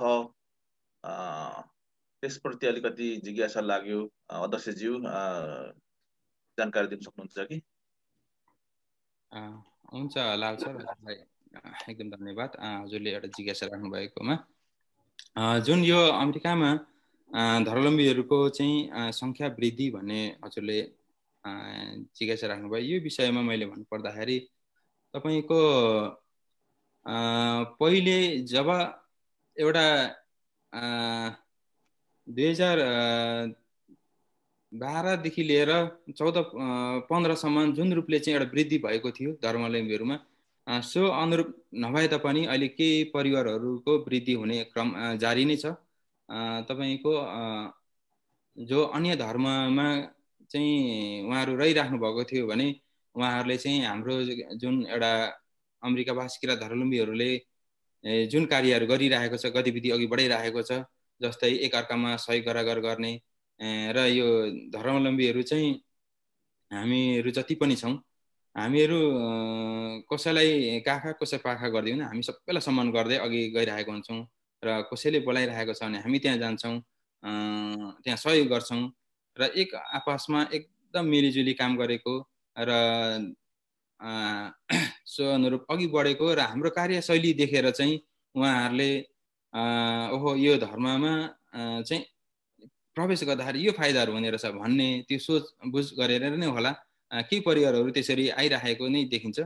त्यसप्रति अलिकति जिज्ञासा लाग्यो। अध्यक्षज्यू जानकारी दिन सक्नुहुन्छ कि? हुन्छ लाल सर, एकदम धन्यवाद हजुरले एउटा जिज्ञासा राख्नु भएकोमा। जुन यो अमेरिकामा धर्मावलम्बीहरूको चाहिँ सङ्ख्या वृद्धि भन्ने हजुरले जिज्ञासा राख्नुभयो, यो विषयमा मैले भन्नुपर्दाखेरि तपाईँको पहिले जब एउटा 2012देखि लिएर 14-15सम्म जुन रूपले चाहिँ एउटा वृद्धि भएको थियो धर्मावलम्बीहरूमा, सो अनुरूप नभए तापनि अहिले केही परिवारहरूको वृद्धि हुने क्रम जारी नै छ। तपाईँको जो अन्य धर्ममा चाहिँ उहाँहरू रहिराख्नु भएको थियो भने उहाँहरूले चाहिँ हाम्रो जुन एउटा अमेरिकावासी किराँत धर्मावलम्बीहरूले जुन कार्यहरू गरिरहेको छ, गतिविधि अघि बढाइरहेको छ, जस्तै एकअर्कामा सहयोग गरागर गर्ने र यो धर्मावलम्बीहरू चाहिँ हामीहरू जति पनि छौँ, हामीहरू कसैलाई काखा कसै पाखा गर्दैनौँ, हामी सबैलाई सम्मान गर्दै अघि गइरहेको हुन्छौँ र कसैले बोलाइरहेको छ भने हामी त्यहाँ जान्छौँ, त्यहाँ सहयोग गर्छौँ र एक आपसमा एकदम मिलिजुली काम गरेको र सो अनुरूप अघि बढेको र हाम्रो कार्यशैली देखेर चाहिँ उहाँहरूले ओहो यो धर्ममा चाहिँ प्रवेश गर्दाखेरि यो फाइदाहरू हुने रहेछ भन्ने त्यो सोच बुझ गरेर नै होला केही परिवारहरू त्यसरी आइरहेको नै देखिन्छ।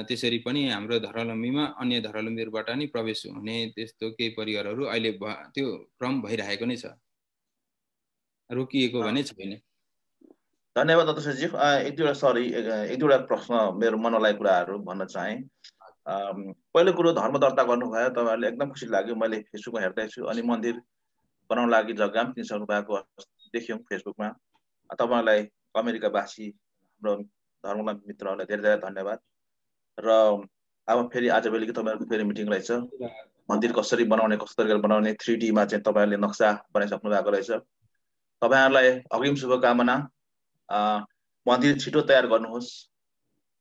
त्यसरी पनि हाम्रो धर्मावलम्बीमा अन्य धर्मावलम्बीहरूबाट नि प्रवेश हुने त्यस्तो केही परिवारहरू अहिले त्यो क्रम भइरहेको नै छ, रोकिएको भने छैन। धन्यवाद अध्यक्षज्यू। एक दुईवटा प्रश्न मेरो मनलाई लागेको कुराहरू भन्न चाहे। पहिलो कुरो धर्म दर्ता गर्नुभयो, तपाईँहरूले एकदम खुसी लाग्यो। मैले फेसबुकमा हेर्दैछु अनि मन्दिर बनाउन लागि जग्गा पनि किनिसक्नु भएको देख्यौँ फेसबुकमा। तपाईँहरूलाई अमेरिकावासी हाम्रो धर्मावलम्बी मित्रहरूलाई धेरै धेरै धन्यवाद। र अब फेरि आज बेलुकी तपाईँहरूको फेरि मिटिङ रहेछ, मन्दिर कसरी बनाउने, कस्तो तरिकाले बनाउने 3Dमा चाहिँ तपाईँहरूले नक्सा बनाइसक्नु भएको रहेछ। तपाईँहरूलाई अग्रिम शुभकामना। मन्दिर छिटो तयार गर्नुहोस्,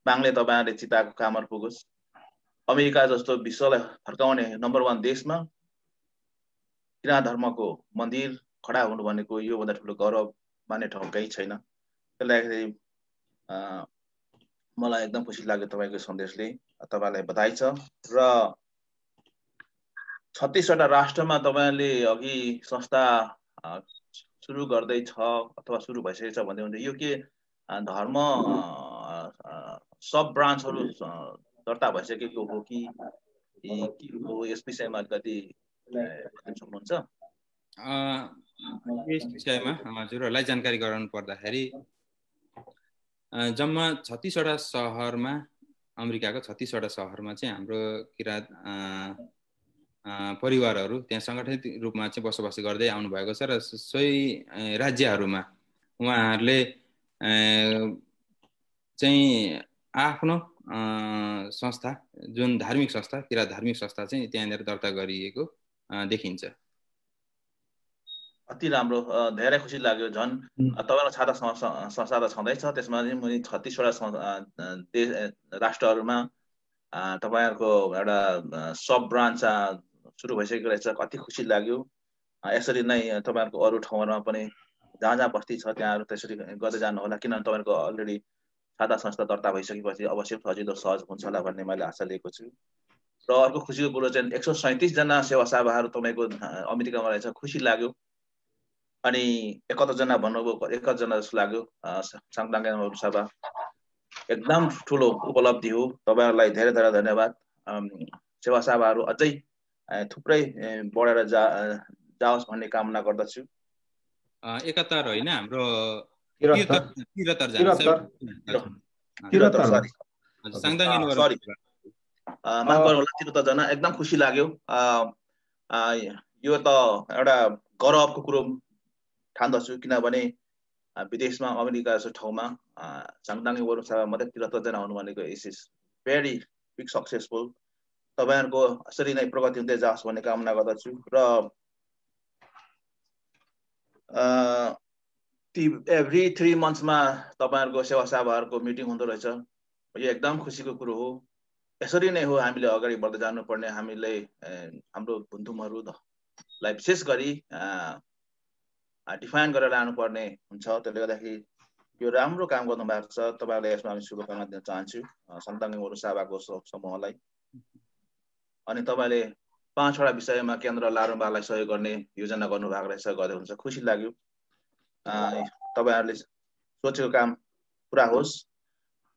मागले तपाईँहरूले चिताएको कामहरू पुगोस्। अमेरिका जस्तो विश्वलाई फर्काउने नम्बर 1 देशमा किराँत धर्मको मन्दिर खडा हुनु भनेको योभन्दा ठुलो गौरव मान्ने ठाउँ कहीँ छैन। त्यसलाई मलाई एकदम खुसी लाग्यो तपाईँको सन्देशले, तपाईँलाई बधाई छ। र 36वटा राष्ट्रमा तपाईँहरूले अघि संस्था सुरु गर्दैछ अथवा सुरु भइसकेछ भन्दै हुन्थ्यो, यो के धर्म सब ब्रान्चहरू दर्ता भइसकेको हो कि यस विषयमा अलिकति सक्नुहुन्छ? यस विषयमा हजुरहरूलाई जानकारी गराउनु पर्दाखेरि जम्मा 36वटा सहरमा, अमेरिकाको 36वटा सहरमा चाहिँ हाम्रो किराँत परिवारहरू त्यहाँ सङ्गठित रूपमा चाहिँ बसोबास गर्दै आउनु भएको छ र सोही राज्यहरूमा उहाँहरूले चाहिँ आफ्नो संस्था, जुन धार्मिक संस्था, किराँत धार्मिक संस्था चाहिँ त्यहाँनिर दर्ता गरिएको देखिन्छ। अति राम्रो, धेरै खुसी लाग्यो। झन् तपाईँको छाता संस्था त छँदैछ, त्यसमा पनि 36वटा राष्ट्रहरूमा तपाईँहरूको एउटा सब ब्रान्च सुरु भइसकेको रहेछ। कति खुसी लाग्यो। यसरी नै तपाईँहरूको अरू ठाउँहरूमा पनि जहाँ जहाँ बस्ती छ त्यहाँहरू त्यसरी गर्दै जानु होला, किनभने तपाईँहरूको अलरेडी छाता संस्था दर्ता भइसकेपछि अवश्य सजिलो सहज हुन्छ होला भन्ने मैले आशा लिएको छु। र अर्को खुसीको कुरो चाहिँ 137 जना सेवासाभाहरू तपाईँको अमेरिकामा रहेछ, खुसी लाग्यो। अनि 71 जना भन्नुभयो, 71 जना जस्तो लाग्यो साङ्गदाङ सभा। एकदम ठुलो उपलब्धि हो। तपाईँहरूलाई धेरै धेरै धन्यवाद। सेवासाभाहरू अझै थुप्रै बढेर जाओस् भन्ने कामना गर्दछु। 71 होइन, हाम्रो 73 जना। एकदम खुसी लाग्यो। यो त एउटा गौरवको कुरो ठान्दछु, किनभने विदेशमा अमेरिका जस्तो ठाउँमा साङ्गदाङ सभा मात्रै 73 जना हुनु भनेको इज भेरी बिग सक्सेसफुल। तपाईँहरूको यसरी नै प्रगति हुँदै जाओस् भन्ने कामना गर्दछु। र एभ्री 3 मन्थ्समा तपाईँहरूको सेवासाभाहरूको मिटिङ हुँदो रहेछ। यो एकदम खुसीको कुरो हो। यसरी नै हो हामीले अगाडि बढ्दै जानुपर्ने। हामीले हाम्रो भुन्थुमहरूलाई विशेष गरी डिफाइन गरेर लानुपर्ने हुन्छ। त्यसले गर्दाखेरि यो राम्रो काम गर्नु भएको छ। तपाईहरुलाई यसमा हामी शुभकामना दिन चाहन्छु सन्तान गुरु साभाको समूहलाई। अनि तपाईले 5 वटा विषयमा केन्द्र लारुम्बालाई सहयोग गर्ने योजना गर्नु भएको रहेछ, गर्दै हुन्छ, खुसी लाग्यो। तपाईहरुले सोचेको काम पुरा होस्।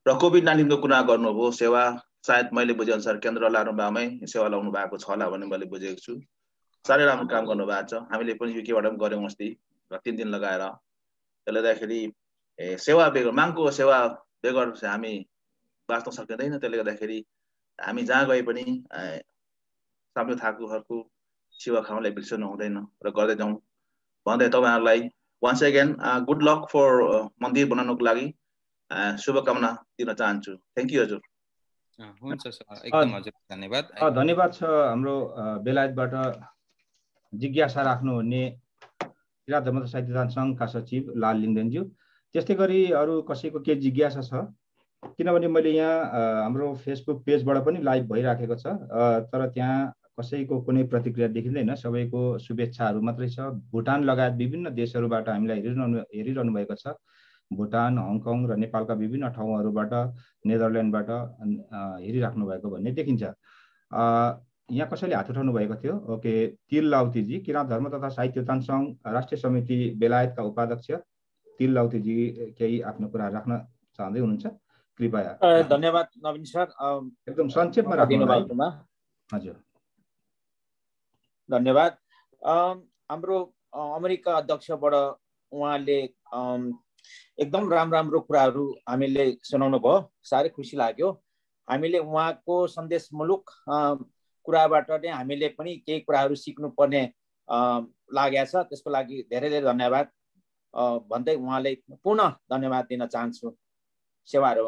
र कोभिड-19 को कुरा गर्नुभयो, सेवा सायद मैले बुझे अनुसार केन्द्र लारुम्बामै सेवा लाउनु भएको छ होला भन्ने मैले बुझेको छु। साह्रै राम्रो काम गर्नु भएको छ। हामीले पनि युकेबाट पनि गर्यौं अस्ति र 3 दिन लगाएर। त्यसले गर्दाखेरि सेवा बेगर मागको सेवा बेगर चाहिँ हामी बाँच्न सकिँदैन। त्यसले गर्दाखेरि हामी जहाँ गए पनि साम्य थाकुहरूको सेवा खाउलाई बिर्सनु हुँदैन र गर्दै जाउँ भन्दै तपाईहरुलाई once again good luck for मन्दिर बनाउनको लागि शुभकामना दिन चाहन्छु। थ्यांक यू हजुर। हुन्छ सर, एकदम हजुर धन्यवाद। धन्यवाद छ। हाम्रो बेलायतबाट जिज्ञासा राख्नु हुने किराँत धर्म तथा साहित्य संघका सचिव लाल लिङ्गदेनज्यू। त्यस्तै गरी अरू कसैको के जिज्ञासा छ? किनभने मैले यहाँ हाम्रो फेसबुक पेजबाट पनि लाइभ भइराखेको छ, तर त्यहाँ कसैको कुनै प्रतिक्रिया देखिँदैन। सबैको शुभेच्छाहरू मात्रै छ। भुटान लगायत विभिन्न देशहरूबाट हामीलाई हेरिरहनु भएको छ। भुटान, हङकङ र नेपालका विभिन्न ठाउँहरूबाट, नेदरल्यान्डबाट हेरिराख्नु भएको भन्ने देखिन्छ। यहाँ कसैले हात उठाउनु भएको थियो? ओके, तिल लाउतीजी, किराँत धर्म तथा साहित्य संघ राष्ट्रिय समिति बेलायतका उपाध्यक्ष तिल लाउतीजी केही आफ्नो कुरा राख्न चाहँदै हुनुहुन्छ? कृपया। धन्यवाद नवीन सर, एकदम संक्षेपमा राख्नु। हजुर धन्यवाद। हाम्रो अमेरिका अध्यक्षबाट उहाँले एकदम राम्रो कुराहरू हामीले सुनाउनु भयो, साह्रै खुसी लाग्यो। हामीले उहाँको सन्देशमूलक कुराबाट नै हामीले पनि केही कुराहरू सिक्नुपर्ने लागेको छ। त्यसको लागि धेरै धेरै धन्यवाद भन्दै उहाँले पुनः धन्यवाद दिन चाहन्छु। सेवाहरू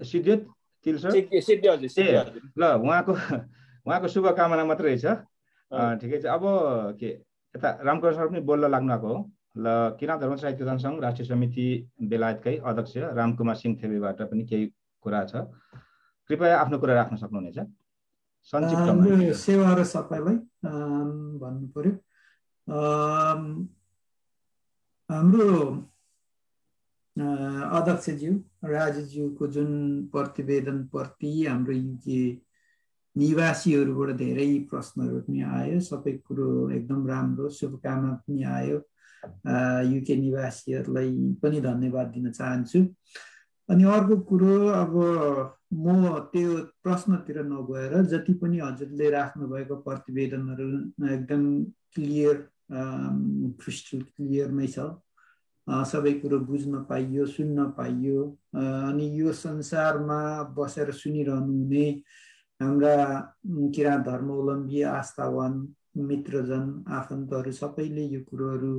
सिद्धित तिल सर, ल उहाँको शुभकामना मात्रै छ। ठिकै छ। अब के यता रामकुमार सर पनि बोल्न लाग्नु भएको हो। ल, किराँत धर्म साहित्य संघ राष्ट्रिय समिति बेलायतकै अध्यक्ष रामकुमार सिंह थेबेबाट पनि केही कुरा छ, कृपया आफ्नो कुरा राख्न सक्नुहुनेछ संक्षिप्तमा। सेवाहरू सबैलाई भन्नु पर्यो। हाम्रो अध्यक्षज्यू राजुज्यूको जुन प्रतिवेदन प्रति हाम्रो युके निवासीहरूबाट धेरै प्रश्नहरू पनि आयो। सबै कुरो एकदम राम्रो, शुभकामना पनि आयो। युके निवासीहरूलाई पनि धन्यवाद दिन चाहन्छु। अनि अर्को कुरो, अब म त्यो प्रश्नतिर नगएर जति पनि हजुरले राख्नुभएको प्रतिवेदनहरू एकदम क्लियर, क्रिस्टल क्लियरमै छ। सबै कुरो बुझ्न पाइयो, सुन्न पाइयो। अनि यो संसारमा बसेर सुनिरहनु हुने हाम्रा किराँत धर्मावलम्बी आस्थावान मित्रजन आफन्तहरू सबैले यो कुरोहरू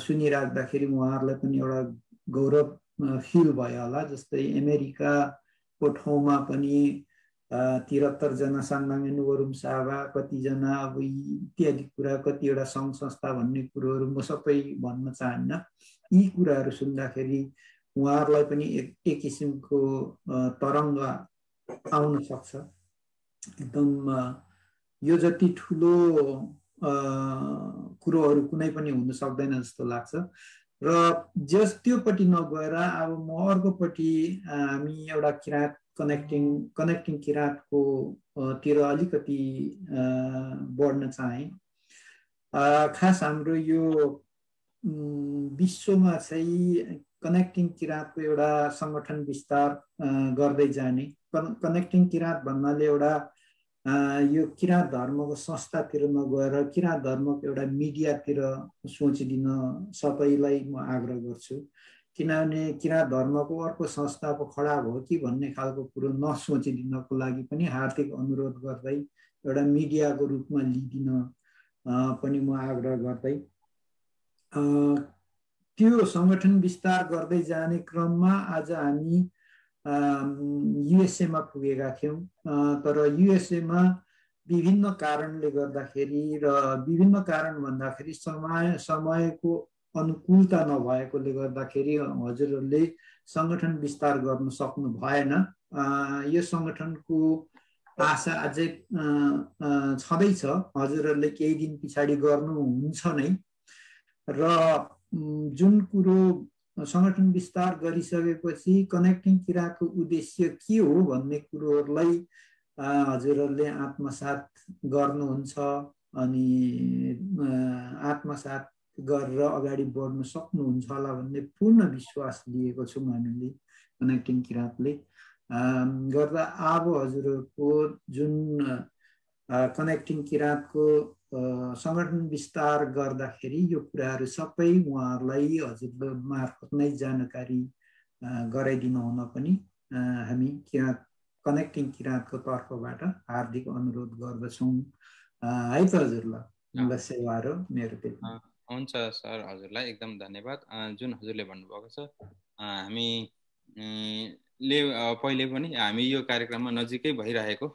सुनिराख्दाखेरि उहाँहरूलाई पनि एउटा गौरव फिल भयो होला। जस्तै अमेरिकाको ठाउँमा पनि 73 जना साङ्गाङ्गे वरुम साभा, कतिजना अब इत्यादि कुरा, कतिवटा सङ्घ संस्था भन्ने कुरोहरू म सबै भन्न चाहन्न। यी कुराहरू सुन्दाखेरि उहाँहरूलाई पनि एक किसिमको तरङ्ग आउन सक्छ। एकदम यो जति ठुलो कुरोहरू कुनै पनि हुन सक्दैन जस्तो लाग्छ। र त्योपट्टि नगएर अब म अर्कोपट्टि हामी एउटा किराँत कनेक्टिङ किराँतको तिर अलिकति बढ्न चाहे। खास हाम्रो यो विश्वमा चाहिँ कनेक्टिङ किराँतको एउटा सङ्गठन विस्तार गर्दै जाने। कनेक्टिङ किराँत भन्नाले एउटा यो किराँत धर्मको संस्थातिर नगएर किराँत धर्मको एउटा मिडियातिर सोचिदिन सबैलाई म आग्रह गर्छु। किनभने किराँत धर्मको अर्को संस्था पो खडा भयो कि भन्ने खालको कुरो नसोचिदिनको लागि पनि हार्दिक अनुरोध गर्दै एउटा मिडियाको रूपमा लिदिन पनि म आग्रह गर्दै त्यो सङ्गठन विस्तार गर्दै जाने क्रममा आज हामी युएसएमा पुगेका थियौँ। तर युएसएमा विभिन्न कारणले गर्दाखेरि र विभिन्न कारण भन्दाखेरि समयको अनुकूलता नभएकोले गर्दाखेरि हजुरहरूले सङ्गठन विस्तार गर्न सक्नु भएन। यो सङ्गठनको आशा अझै छँदैछ, हजुरहरूले केही दिन पछाडि गर्नुहुन्छ नै। र जुन कुरो संगठन विस्तार गरिसकेपछि कनेक्टिङ किरातको उद्देश्य के हो भन्ने कुरोहरूलाई हजुरहरूले आत्मसात गर्नुहुन्छ अनि आत्मसात गरेर अगाडि बढ्न सक्नुहुन्छ होला भन्ने पूर्ण विश्वास लिएको छौँ हामीले कनेक्टिङ किरातले गर्दा। अब हजुरहरूको जुन कनेक्टिङ किरातको संगठन विस्तार गर्दाखेरि यो कुराहरू सबै उहाँहरूलाई हजुर मार्फत नै जानकारी गराइदिनु हुन पनि हामी किरात कनेक्टिङ किरातको तर्फबाट हार्दिक अनुरोध गर्दछौँ है त हजुरलाई। सेवाहरू मेरो त्यति हुन्छ सर, हजुरलाई एकदम धन्यवाद। जुन हजुरले भन्नुभएको छ हामीले पहिले पनि हामी यो कार्यक्रममा नजिकै भइरहेको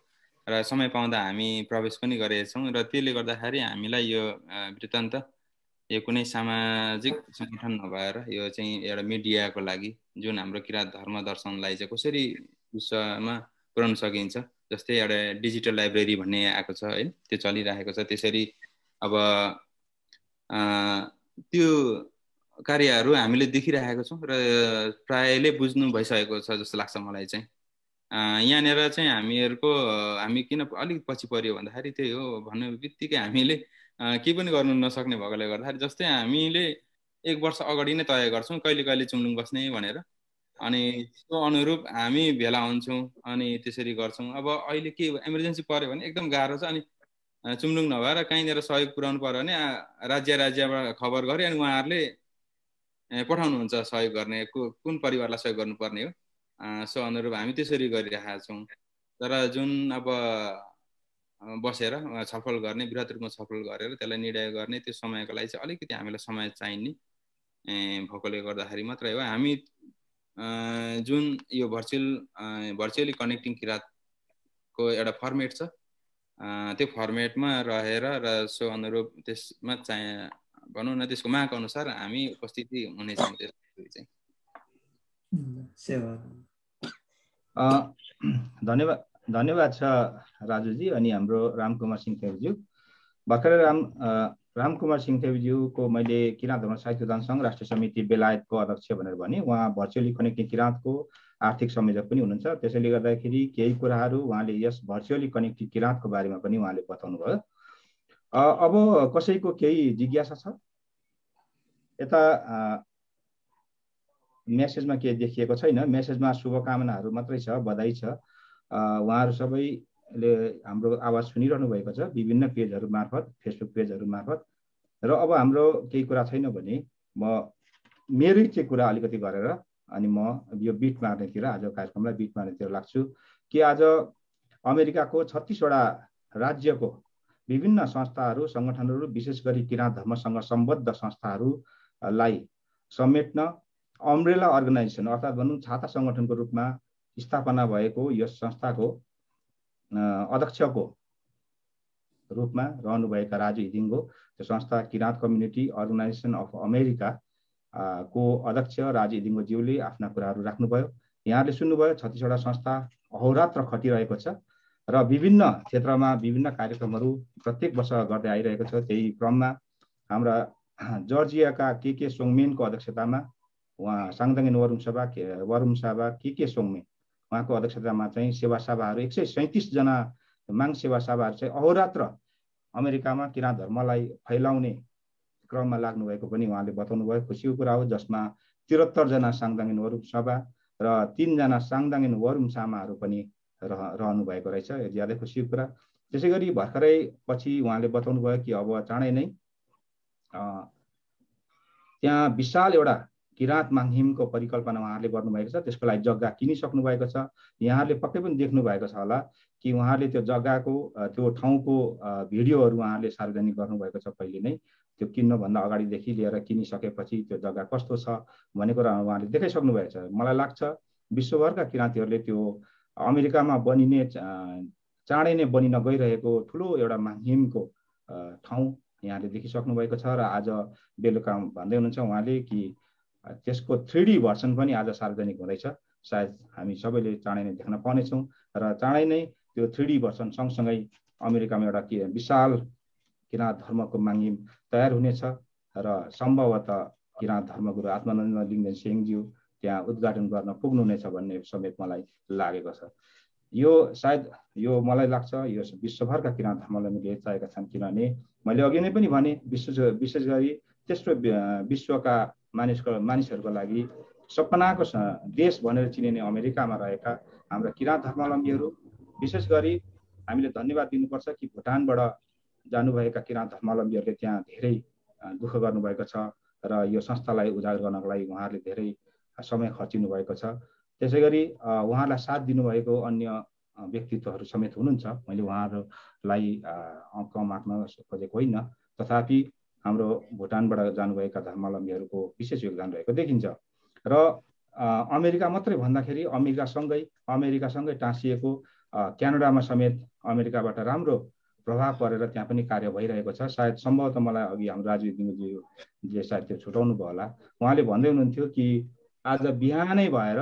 र समय पाउँदा हामी प्रवेश पनि गरेका छौँ र त्यसले गर्दाखेरि हामीलाई यो वृत्तान्त यो कुनै सामाजिक सङ्गठन नभएर यो चाहिँ एउटा मिडियाको लागि जुन हाम्रो किरात धर्म दर्शनलाई चाहिँ कसरी विश्वमा पुर्याउन सकिन्छ, जस्तै एउटा डिजिटल लाइब्रेरी भन्ने आएको छ है, त्यो चलिरहेको छ। त्यसरी अब त्यो कार्यहरू हामीले देखिरहेको छौँ र प्रायले बुझ्नु भइसकेको छ जस्तो लाग्छ मलाई चाहिँ। यहाँनिर चाहिँ हामी किन अलिक पछि पर्यो भन्दाखेरि त्यही हो, भन्ने बित्तिकै हामीले केही पनि गर्नु नसक्ने भएकोले गर्दाखेरि जस्तै हामीले 1 वर्ष अगाडि नै तय गर्छौँ कहिले कहिले चुम्लुङ बस्ने भनेर, अनि त्यो अनुरूप हामी भेला हुन्छौँ अनि त्यसरी गर्छौँ। अब अहिले के इमर्जेन्सी पर्यो भने एकदम गाह्रो छ, अनि चुम्लुङ नभएर कहीँनिर सहयोग पुर्याउनु पर्यो भने राज्यबाट खबर गऱ्यो अनि उहाँहरूले पठाउनुहुन्छ सहयोग गर्ने, कुन परिवारलाई सहयोग गर्नुपर्ने हो। सो अनुरूप हामी त्यसरी गरिरहेका छौँ। तर जुन अब बसेर छलफल गर्ने, बृहत रूपमा छलफल गरेर त्यसलाई निर्णय गर्ने त्यो समयको लागि चाहिँ अलिकति हामीलाई समय चाहिने भएकोले गर्दाखेरि मात्रै हो। हामी जुन यो भर्चुअली कनेक्टिङ किरातको एउटा फर्मेट छ, त्यो फर्मेटमा रहेर र सो अनुरूप त्यसमा चाहिँ भनौँ न त्यसको माग अनुसार हामी उपस्थिति हुनेछौँ। त्यसको चाहिँ धन्यवाद छ राजुजी अनि हाम्रो रामकुमार सिंह थेवज्यू। भर्खरै रामकुमार सिंह थेवज्यूको मैले किरात धर्म साहित्य उद्यान सङ्घ राष्ट्रिय समिति बेलायतको अध्यक्ष भनेर भने, उहाँ भर्चुअली कनेक्टिङ किरातको आर्थिक संयोजक पनि हुनुहुन्छ। त्यसैले गर्दाखेरि केही कुराहरू उहाँले यस भर्चुअली कनेक्टिङ किरातको बारेमा पनि उहाँले बताउनु भयो। अब कसैको केही जिज्ञासा छ? यता मेसेजमा केही देखिएको छैन, मेसेजमा शुभकामनाहरू मात्रै छ, बधाई छ। उहाँहरू सबैले हाम्रो आवाज सुनिरहनु भएको छ विभिन्न पेजहरू मार्फत, फेसबुक पेजहरू मार्फत। र अब हाम्रो केही कुरा छैन भने म मेरै चाहिँ कुरा अलिकति गरेर अनि म यो बिट मार्नेतिर, आज कार्यक्रमलाई बिट मार्नेतिर लाग्छु कि आज अमेरिकाको 36 वटा राज्यको विभिन्न संस्थाहरू, सङ्गठनहरू, विशेष गरी किरात धर्मसँग सम्बद्ध संस्थाहरूलाई समेट्न अम्ब्रेला अर्गनाइजेसन अर्थात् भनौँ छाता सङ्गठनको रूपमा स्थापना भएको यस संस्थाको अध्यक्षको रूपमा रहनुभएका राजु हिदिङ्गो, त्यो संस्था Kirat community organization of America को अध्यक्ष राजु हिदिङ्गोज्यूले आफ्ना कुराहरू राख्नुभयो। यहाँले सुन्नुभयो 36 वटा संस्था अहोरात्र खटिरहेको छ र विभिन्न क्षेत्रमा विभिन्न कार्यक्रमहरू प्रत्येक वर्ष गर्दै आइरहेको छ। त्यही क्रममा हाम्रा जर्जियाका के सोङमेनको अध्यक्षतामा उहाँ साङदाङेन वरुम साभा के सोङमेन उहाँको अध्यक्षतामा चाहिँ सेवा सभाहरू 137 जना माग सेवा सभाहरू चाहिँ अहोरात्र अमेरिकामा किरात धर्मलाई फैलाउने क्रममा लाग्नु भएको पनि उहाँले बताउनु भयो। खुसीको कुरा हो, जसमा 73 जना साङदाङेन वरुम सभा र 3 जना साङदाङेन वरुम सामाहरू पनि रहनु भएको रहेछ। यो ज्यादै खुसीको कुरा। त्यसै गरी भर्खरै पछि उहाँले बताउनु भयो कि अब चाँडै नै त्यहाँ विशाल एउटा किरात माङहिमको परिकल्पना उहाँहरूले गर्नुभएको छ। त्यसको लागि जग्गा किनिसक्नु भएको छ। यहाँहरूले पक्कै पनि देख्नु भएको छ होला कि उहाँहरूले त्यो जग्गाको त्यो ठाउँको भिडियोहरू उहाँहरूले सार्वजनिक गर्नुभएको छ। पहिले नै त्यो किन्नुभन्दा अगाडिदेखि लिएर किनिसकेपछि त्यो जग्गा कस्तो छ भन्ने कुरा उहाँले देखाइसक्नु भएको छ। मलाई लाग्छ विश्वभरका किराँतीहरूले त्यो अमेरिकामा बनिने चाँडै नै बनिन गइरहेको ठुलो एउटा माङहिमको ठाउँ यहाँले देखिसक्नु भएको छ। र आज बेलुका भन्दै हुनुहुन्छ उहाँले कि त्यसको 3D भर्सन पनि आज सार्वजनिक हुँदैछ। सायद हामी सबैले चाँडै नै देख्न पाउनेछौँ र चाँडै नै त्यो 3D भर्सन सँगसँगै अमेरिकामा एउटा विशाल किरात धर्मको माङहिम तयार हुनेछ र सम्भवतः किराँत धर्मगुरु आत्मानन्द लिङ्गदेन सिंहज्यू त्यहाँ उद्घाटन गर्न पुग्नुहुनेछ भन्ने समेत मलाई लागेको छ। यो सायद यो मलाई लाग्छ यो विश्वभरका किराँत धर्मावलम्बीले चाहेका छन्, किनभने मैले अघि नै पनि भने विशेष गरी तेस्रो विश्वका मानिसहरूको लागि सपनाको देश भनेर चिनिने अमेरिकामा रहेका हाम्रा किराँत धर्मावलम्बीहरू, विशेष गरी हामीले धन्यवाद दिनुपर्छ कि भुटानबाट जानुभएका किराँत धर्मावलम्बीहरूले त्यहाँ धेरै दुःख गर्नुभएको छ र यो संस्थालाई उजागर गर्नको लागि उहाँहरूले धेरै समय खर्चिनु भएको छ। त्यसै गरी उहाँहरूलाई साथ दिनुभएको अन्य व्यक्तित्वहरू समेत हुनुहुन्छ। मैले उहाँहरूलाई कम आँक्न खोजेको होइन, तथापि हाम्रो भुटानबाट जानुभएका धर्मावलम्बीहरूको विशेष योगदान रहेको देखिन्छ। र अमेरिका मात्रै भन्दाखेरि अमेरिकासँगै टाँसिएको क्यानाडामा समेत अमेरिकाबाट राम्रो प्रभाव परेर त्यहाँ पनि कार्य भइरहेको छ। सायद सम्भवतः मलाई अघि हाम्रो राजु दिङ्गुजीले सायद त्यो छुटाउनु भयो होला, उहाँले भन्दै हुनुहुन्थ्यो कि आज बिहानै भएर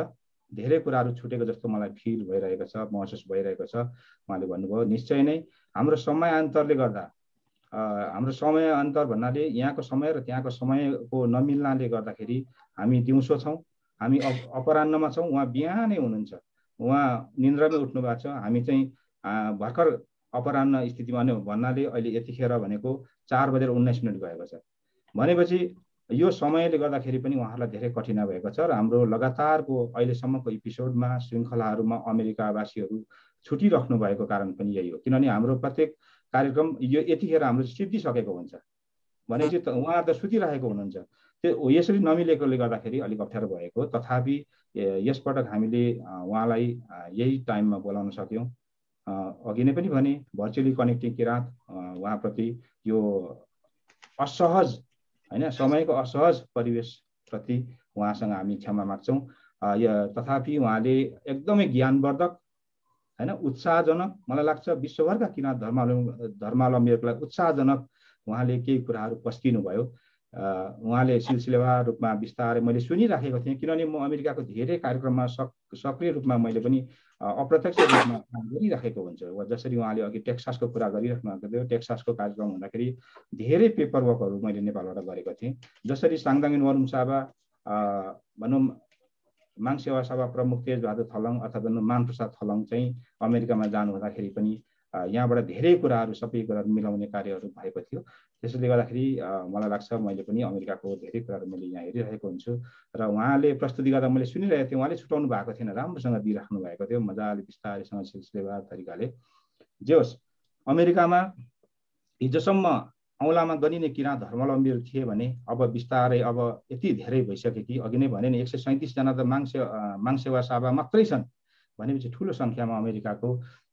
धेरै कुराहरू छुटेको जस्तो मलाई फिल भइरहेको छ, महसुस भइरहेको छ। उहाँले भन्नुभयो निश्चय नै हाम्रो समयान्तरले गर्दा, हाम्रो समय अन्तर भन्नाले यहाँको समय र त्यहाँको समयको नमिल्नाले गर्दाखेरि हामी दिउँसो छौँ, हामी अपराह्नमा छौँ, उहाँ बिहानै हुनुहुन्छ, उहाँ निन्द्रामै उठ्नु भएको छ, हामी चाहिँ भर्खर अपराह्न स्थितिमा नै भन्नाले अहिले यतिखेर भनेको 4:19 गएको छ। भनेपछि यो समयले गर्दाखेरि पनि उहाँहरूलाई धेरै कठिनाइ भएको छ र हाम्रो लगातारको अहिलेसम्मको एपिसोडमा श्रृङ्खलाहरूमा अमेरिकावासीहरू छुटिराख्नु भएको कारण पनि यही हो, किनभने हाम्रो प्रत्येक कार्यक्रम यो यतिखेर हाम्रो सिद्धिसकेको हुन्छ भनेपछि उहाँहरू त सुतिरहेको हुनुहुन्छ। त्यो यसरी नमिलेकोले गर्दाखेरि अलिक अप्ठ्यारो भएको, तथापि यसपटक हामीले उहाँलाई यही टाइममा बोलाउन सक्यौँ। अघि नै पनि भने भर्चुअली कनेक्टिङ किराँत उहाँप्रति यो असहज होइन समयको असहज परिवेशप्रति उहाँसँग हामी क्षमा माग्छौँ। तथापि उहाँले एकदमै ज्ञानवर्धक होइन उत्साहजनक, मलाई लाग्छ विश्वभरका किराँत धर्मावलम्बीहरूलाई उत्साहजनक उहाँले केही कुराहरू पस्किनु भयो। उहाँले सिलसिलेवार रूपमा बिस्तारै मैले सुनिराखेको थिएँ, किनभने म अमेरिकाको धेरै कार्यक्रममा सक्रिय रूपमा मैले पनि अप्रत्यक्ष रूपमा काम गरिराखेको हुन्छु। जसरी उहाँले अघि टेक्सासको कुरा गरिराख्नु भएको थियो, टेक्सासको कार्यक्रम हुँदाखेरि धेरै पेपर वर्कहरू मैले नेपालबाट गरेको थिएँ। जसरी साङदामिन वरुमसाबा भनौँ माङसेवा सभा प्रमुख तेजबहादुर थलङ अथवा मानप्रसाद थलङ चाहिँ अमेरिकामा जानु हुँदाखेरि पनि यहाँबाट धेरै कुराहरू सबै कुराहरू मिलाउने कार्यहरू भएको थियो। त्यसैले गर्दाखेरि मलाई लाग्छ मैले पनि अमेरिकाको धेरै कुराहरू मैले यहाँ हेरिरहेको हुन्छु र उहाँले प्रस्तुति गर्दा मैले सुनिरहेको थिएँ, उहाँले छुटाउनु भएको थिएन, राम्रोसँग दिइराख्नु भएको थियो मजाले बिस्तारैसँग सिलसिलेवार तरिकाले। जे होस्, अमेरिकामा हिजोसम्म औँलामा गनिने किराँत धर्मावलम्बीहरू थिए भने अब बिस्तारै अब यति धेरै भइसक्यो कि अघि नै भने नि 137 जना त माङसेवा सभा मात्रै छन् भनेपछि ठुलो सङ्ख्यामा अमेरिकाको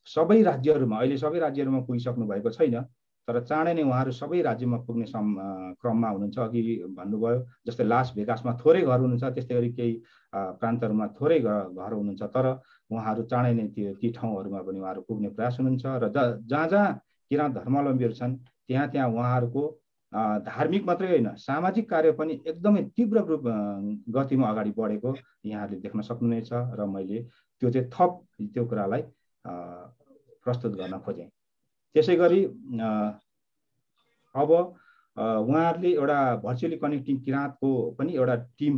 सबै राज्यहरूमा अहिले सबै राज्यहरूमा पुगिसक्नु भएको छैन, तर चाँडै नै उहाँहरू सबै राज्यमा पुग्ने क्रममा हुनुहुन्छ। अघि भन्नुभयो जस्तै लास भेगासमा थोरै घर हुनुहुन्छ, त्यस्तै गरी केही प्रान्तहरूमा थोरै घर हुनुहुन्छ, तर उहाँहरू चाँडै नै ती ठाउँहरूमा पनि उहाँहरू पुग्ने प्रयास हुनुहुन्छ र जहाँ जहाँ किराँत धर्मावलम्बीहरू छन् त्यहाँ उहाँहरूको धार्मिक मात्रै होइन सामाजिक कार्य पनि एकदमै तीव्र रूप गतिमा अगाडि बढेको यहाँहरूले देख्न सक्नुहुनेछ र मैले त्यो चाहिँ थप त्यो कुरालाई प्रस्तुत गर्न खोजेँ। त्यसै गरी अब उहाँहरूले एउटा भर्चुअली कनेक्टिङ किराँतको पनि एउटा टिम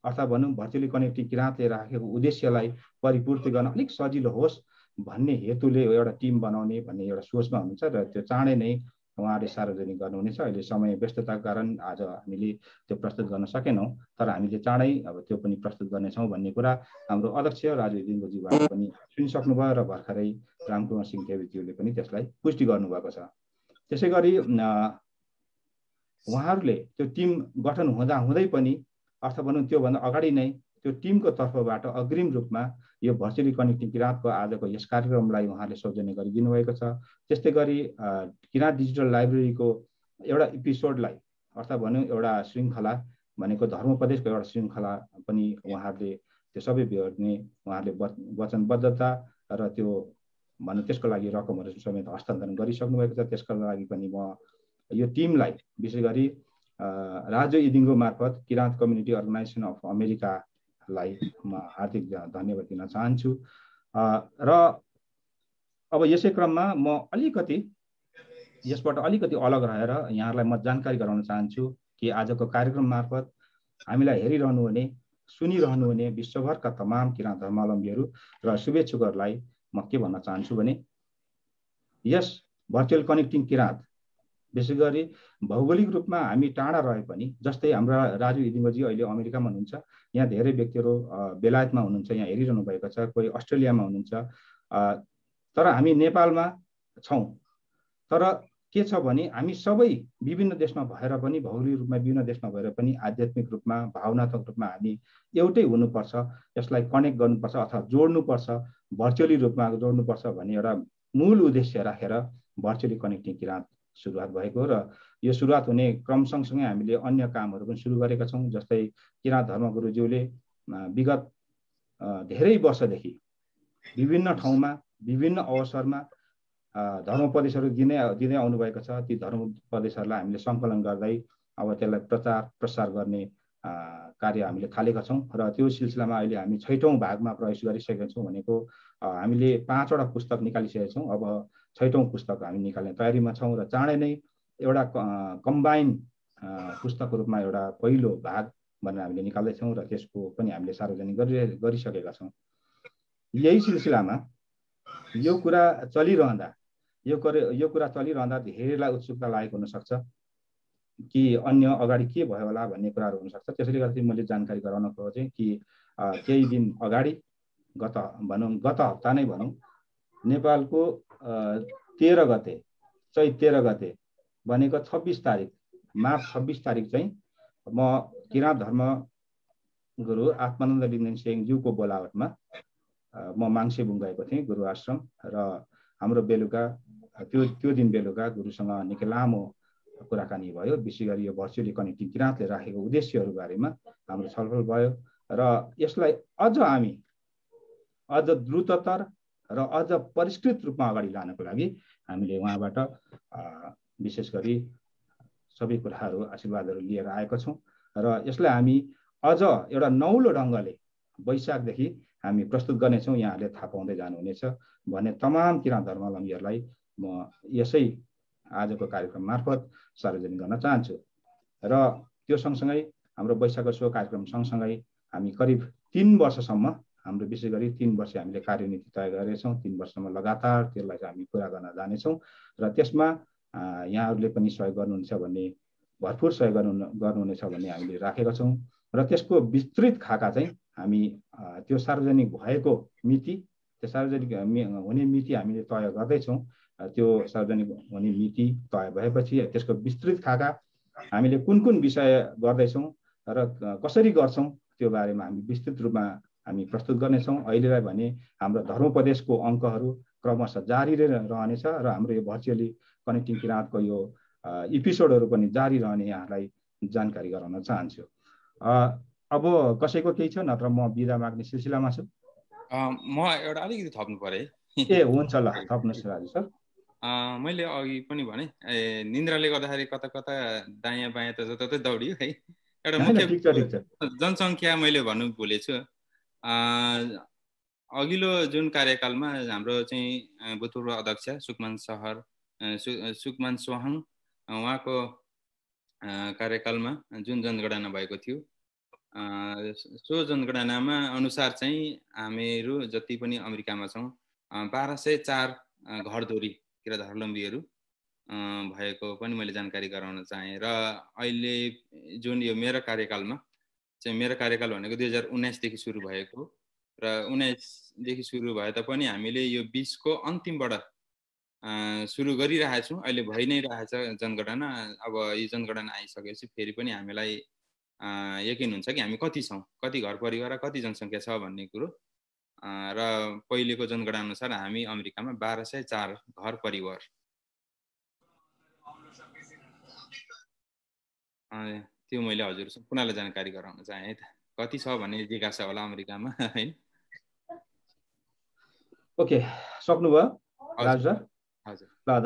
अथवा भनौँ भर्चुअली कनेक्टिङ किराँतले राखेको उद्देश्यलाई परिपूर्ति गर्न अलिक सजिलो होस् भन्ने हेतुले एउटा टिम बनाउने भन्ने एउटा सोचमा हुनुहुन्छ र त्यो चाँडै नै उहाँहरूले सार्वजनिक गर्नुहुनेछ। अहिले समय व्यस्तताको कारण आज हामीले त्यो प्रस्तुत गर्न सकेनौँ, तर हामीले चाँडै अब त्यो पनि प्रस्तुत गर्नेछौँ भन्ने कुरा हाम्रो अध्यक्ष राजु दिङ्गुजीबाट पनि सुनिसक्नुभयो र भर्खरै रामकुमार सिंह देवज्यूले पनि त्यसलाई पुष्टि गर्नुभएको छ। त्यसै गरी उहाँहरूले त्यो टिम गठन हुँदै पनि अथवा भनौँ त्योभन्दा अगाडि नै त्यो टिमको तर्फबाट अग्रिम रूपमा यो भर्चुअली कनेक्टिङ किराँतको आजको यस कार्यक्रमलाई उहाँले सौजन्य गरिदिनु भएको छ। त्यस्तै गरी किराँत डिजिटल लाइब्रेरीको एउटा एपिसोडलाई अर्थात् भनौँ एउटा श्रृङ्खला भनेको धर्मोपदेशको एउटा श्रृङ्खला पनि उहाँहरूले त्यो सबै बिहोर्ने उहाँहरूले वचनबद्धता र त्यो भनौँ त्यसको लागि रकमहरू समेत हस्तान्तरण गरिसक्नु भएको छ। त्यसको लागि पनि म यो टिमलाई विशेष गरी राजु इदिङ्गो मार्फत किराँत कम्युनिटी अर्गनाइजेसन अफ अमेरिकालाई म हार्दिक धन्यवाद दिन चाहन्छु। र अब यसै क्रममा म यसबाट अलिकति अलग रहेर यहाँहरूलाई म जानकारी गराउन चाहन्छु। कि आजको कार्यक्रम मार्फत हामीलाई हेरिरहनु हुने सुनिरहनु हुने विश्वभरका तमाम किराँत धर्मावलम्बीहरू र शुभेच्छुकहरूलाई म के भन्न चाहन्छु भने यस भर्चुअल कनेक्टिङ किराँत विशेष गरी भौगोलिक रूपमा हामी टाढा रहे पनि जस्तै हाम्रा राजु इदिङ्गोजी अहिले अमेरिकामा हुनुहुन्छ, यहाँ धेरै व्यक्तिहरू बेलायतमा हुनुहुन्छ, यहाँ हेरिरहनु भएको छ, कोही अस्ट्रेलियामा हुनुहुन्छ, तर हामी नेपालमा छौँ। तर के छ भने हामी सबै विभिन्न देशमा भएर पनि भौगोलिक रूपमा विभिन्न देशमा भएर पनि आध्यात्मिक रूपमा भावनात्मक रूपमा हामी एउटै हुनुपर्छ, यसलाई कनेक्ट गर्नुपर्छ अथवा जोड्नुपर्छ, भर्चुअली रूपमा जोड्नुपर्छ भन्ने एउटा मूल उद्देश्य राखेर भर्चुअली कनेक्टिङ किराँत सुरुवात भएको र यो सुरुवात हुने क्रम सँगसँगै हामीले अन्य कामहरू पनि सुरु गरेका छौँ। जस्तै किराँत धर्मगुरुज्यूले विगत धेरै वर्षदेखि विभिन्न ठाउँमा विभिन्न अवसरमा धर्मोपदेशहरू दिँदै आउनुभएको छ। ती धर्मोपदेशहरूलाई हामीले सङ्कलन गर्दै अब त्यसलाई प्रचार प्रसार गर्ने कार्य हामीले थालेका छौँ र त्यो सिलसिलामा अहिले हामी 6औं भागमा प्रवेश गरिसकेका छौँ। भनेको हामीले 5वटा पुस्तक निकालिसकेका छौँ। अब 6औं पुस्तक हामी निकाल्ने तयारीमा छौँ र चाँडै नै एउटा कम्बाइन पुस्तकको रूपमा एउटा पहिलो भाग भनेर हामीले निकाल्दैछौँ र त्यसको पनि हामीले सार्वजनिक गरिसकेका छौँ। यही सिलसिलामा यो कुरा चलिरहँदा धेरैलाई उत्सुकता लागेको हुनसक्छ कि अन्य अगाडि के भयो होला भन्ने कुराहरू हुनसक्छ। त्यसैले गर्दा मैले जानकारी गराउन खोजेँ कि केही दिन अगाडि गत हप्ता नै भनौँ नेपालको 13 गते चैत 13 गते भनेको 26 तारिक मार्च 26 तारिक चाहिँ म किराँत धर्म गुरु आत्मानन्द लिङ्गदेन सिंहज्यूको बोलावटमा म माङ्सेबुङ गएको थिएँ गुरु आश्रम र हाम्रो बेलुका त्यो दिन बेलुका गुरुसँग निकै लामो कुराकानी भयो। विशेष गरी यो भर्चुअली कनेक्टिङ किराँतले राखेको उद्देश्यहरू बारेमा हाम्रो छलफल भयो र यसलाई अझ द्रुततर र अझ परिष्कृत रूपमा अगाडि लानको लागि हामीले उहाँबाट विशेष गरी सबै कुराहरू आशीर्वादहरू लिएर आएका छौँ र यसलाई हामी अझ एउटा नौलो ढङ्गले वैशाखदेखि हामी प्रस्तुत गर्नेछौँ। यहाँहरूले थाहा पाउँदै जानुहुनेछ भने तमाम किराँत धर्मावलम्बीहरूलाई म यसै आजको कार्यक्रम मार्फत सार्वजनिक गर्न चाहन्छु। र त्यो सँगसँगै हाम्रो वैशाखको सो कार्यक्रम सँगसँगै हामी करिब 3 वर्षसम्म हाम्रो विशेष गरी 3 वर्ष हामीले कार्यनीति तय गरेका छौँ। 3 वर्षसम्म लगातार त्यसलाई हामी पुरा गर्न जानेछौँ र त्यसमा यहाँहरूले पनि सहयोग गर्नुहुन्छ भन्ने भरपुर सहयोग गर्नुहुनेछ भन्ने हामीले राखेका छौँ र त्यसको विस्तृत खाका चाहिँ हामी त्यो सार्वजनिक भएको मिति त्यो सार्वजनिक हुने मिति हामीले तय गर्दैछौँ। त्यो सार्वजनिक हुने मिति तय भएपछि त्यसको विस्तृत खाका हामीले कुन विषय गर्दैछौँ र कसरी गर्छौँ त्यो बारेमा हामी विस्तृत रूपमा हामी प्रस्तुत गर्नेछौँ। अहिलेलाई भने हाम्रो धर्मोपदेशको अङ्कहरू क्रमशः जारी रहनेछ र हाम्रो यो भर्चुअली कनेक्टिङ किराँतको यो एपिसोडहरू पनि जारी रहने यहाँलाई जानकारी गराउन चाहन्छु। अब कसैको केही छ नत्र म बिदा माग्ने सिलसिलामा छु। म एउटा अलिकति थप्नु पर्यो ए हुन्छ ल थप्नुहोस् राजु सर। मैले अघि पनि भने निन्द्राले गर्दाखेरि कता कता दायाँ बायाँ त जताततै दौडियो है। एउटा मुख्य जनसङ्ख्या मैले भन्नु भुलेछु। अघिल्लो जुन कार्यकालमा हाम्रो चाहिँ भूतपूर्व अध्यक्ष सुकमान सोहाङ उहाँको कार्यकालमा जुन जनगणना भएको थियो सो जनगणनामा अनुसार चाहिँ हामीहरू जति पनि अमेरिकामा छौँ 1204 घरधुरी किराँत धर्मावलम्बीहरू भएको पनि मैले जानकारी गराउन चाहेँ। र अहिले जुन यो मेरो कार्यकाल भनेको 2019देखि सुरु भएको र 19देखि सुरु भए तापनि हामीले यो 20को अन्तिमबाट सुरु गरिरहेछौँ। अहिले भइ नै रहेछ जनगणना। अब यो जनगणना आइसकेपछि फेरि पनि हामीलाई यकिन हुन्छ कि हामी कति छौँ, कति घर परिवार र कति जनसङ्ख्या छ भन्ने कुरो। र पहिलेको जनगणना अनुसार हामी अमेरिकामा 1204 घर परिवार। त्यो मैले हजुर पुनःलाई जानकारी गराउन चाहेँ है त कति छ भन्ने जिज्ञासा होला अमेरिकामा हैन। ओके सक्नुभयो राजु सर? हजुर ल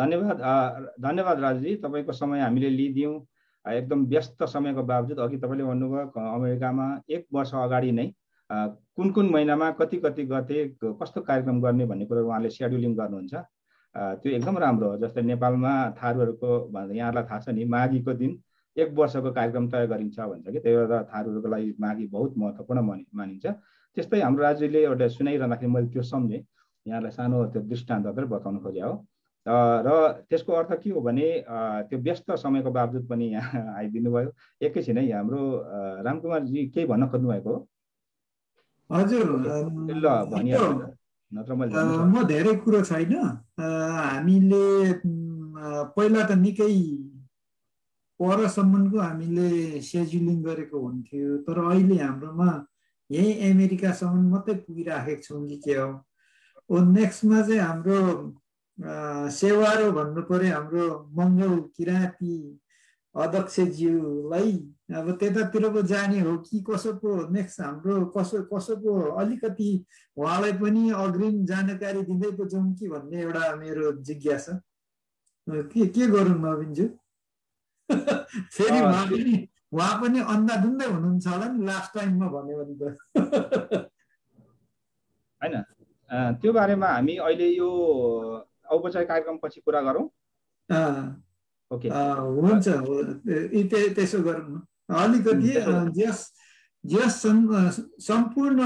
धन्यवाद राजुजी। तपाईँको समय हामीले लिइदियौँ एकदम व्यस्त समयको बावजुद। अघि तपाईँले भन्नुभयो अमेरिकामा 1 वर्ष अगाडि नै कुन महिनामा कति गते कस्तो कार्यक्रम गर्ने भन्ने कुरो उहाँले सेड्युलिङ गर्नुहुन्छ। त्यो एकदम राम्रो हो। जस्तै नेपालमा थारूहरूको यहाँहरूलाई थाहा छ नि माघीको दिन 1 वर्षको कार्यक्रम तय गरिन्छ भन्छ कि, त्यही भएर थारूहरूको लागि माघी बहुत महत्त्वपूर्ण मानिन्छ। त्यस्तै हाम्रो राज्यले एउटा सुनाइरहँदाखेरि मैले त्यो सम्झेँ, यहाँलाई सानो त्यो दृष्टान्त मात्रै बताउन खोजे हो। र त्यसको अर्थ के हो भने त्यो व्यस्त समयको बावजुद पनि यहाँ आइदिनु भयो। एकैछिनै हाम्रो रामकुमारजी केही भन्न खोज्नु भएको हो? हजुर, ल भनिहाल्नु नत्र मैले म धेरै कुरो छैन। हामीले पहिला त निकै परसम्मको हामीले सेड्युलिङ गरेको हुन्थ्यो, तर अहिले हाम्रोमा यही अमेरिकासम्म मात्रै पुगिराखेको छौँ कि के हो। नेक्स्टमा चाहिँ हाम्रो सेवारो भन्नु पर्यो, हाम्रो मङ्गल किराँती अध्यक्षज्यूलाई अब त्यतातिर पो जाने हो कि कसो पो नेक्स्ट हाम्रो कसोको अलिकति उहाँलाई पनि अग्रिम जानकारी दिँदै पो जाउँ कि भन्ने एउटा मेरो जिज्ञासा। के गरौँ नवीनज्यू? फेरि उहाँ पनि अन्धाधुन्दै हुनुहुन्छ होला नि लास्ट टाइममा भन्यो भने त। होइन, त्यो बारेमा हामी अहिले यो औपचारिक कार्यक्रम पछि कुरा गरौँ। ओके, हुन्छ, त्यसो गरौँ न। अलिकति जस सम्पूर्ण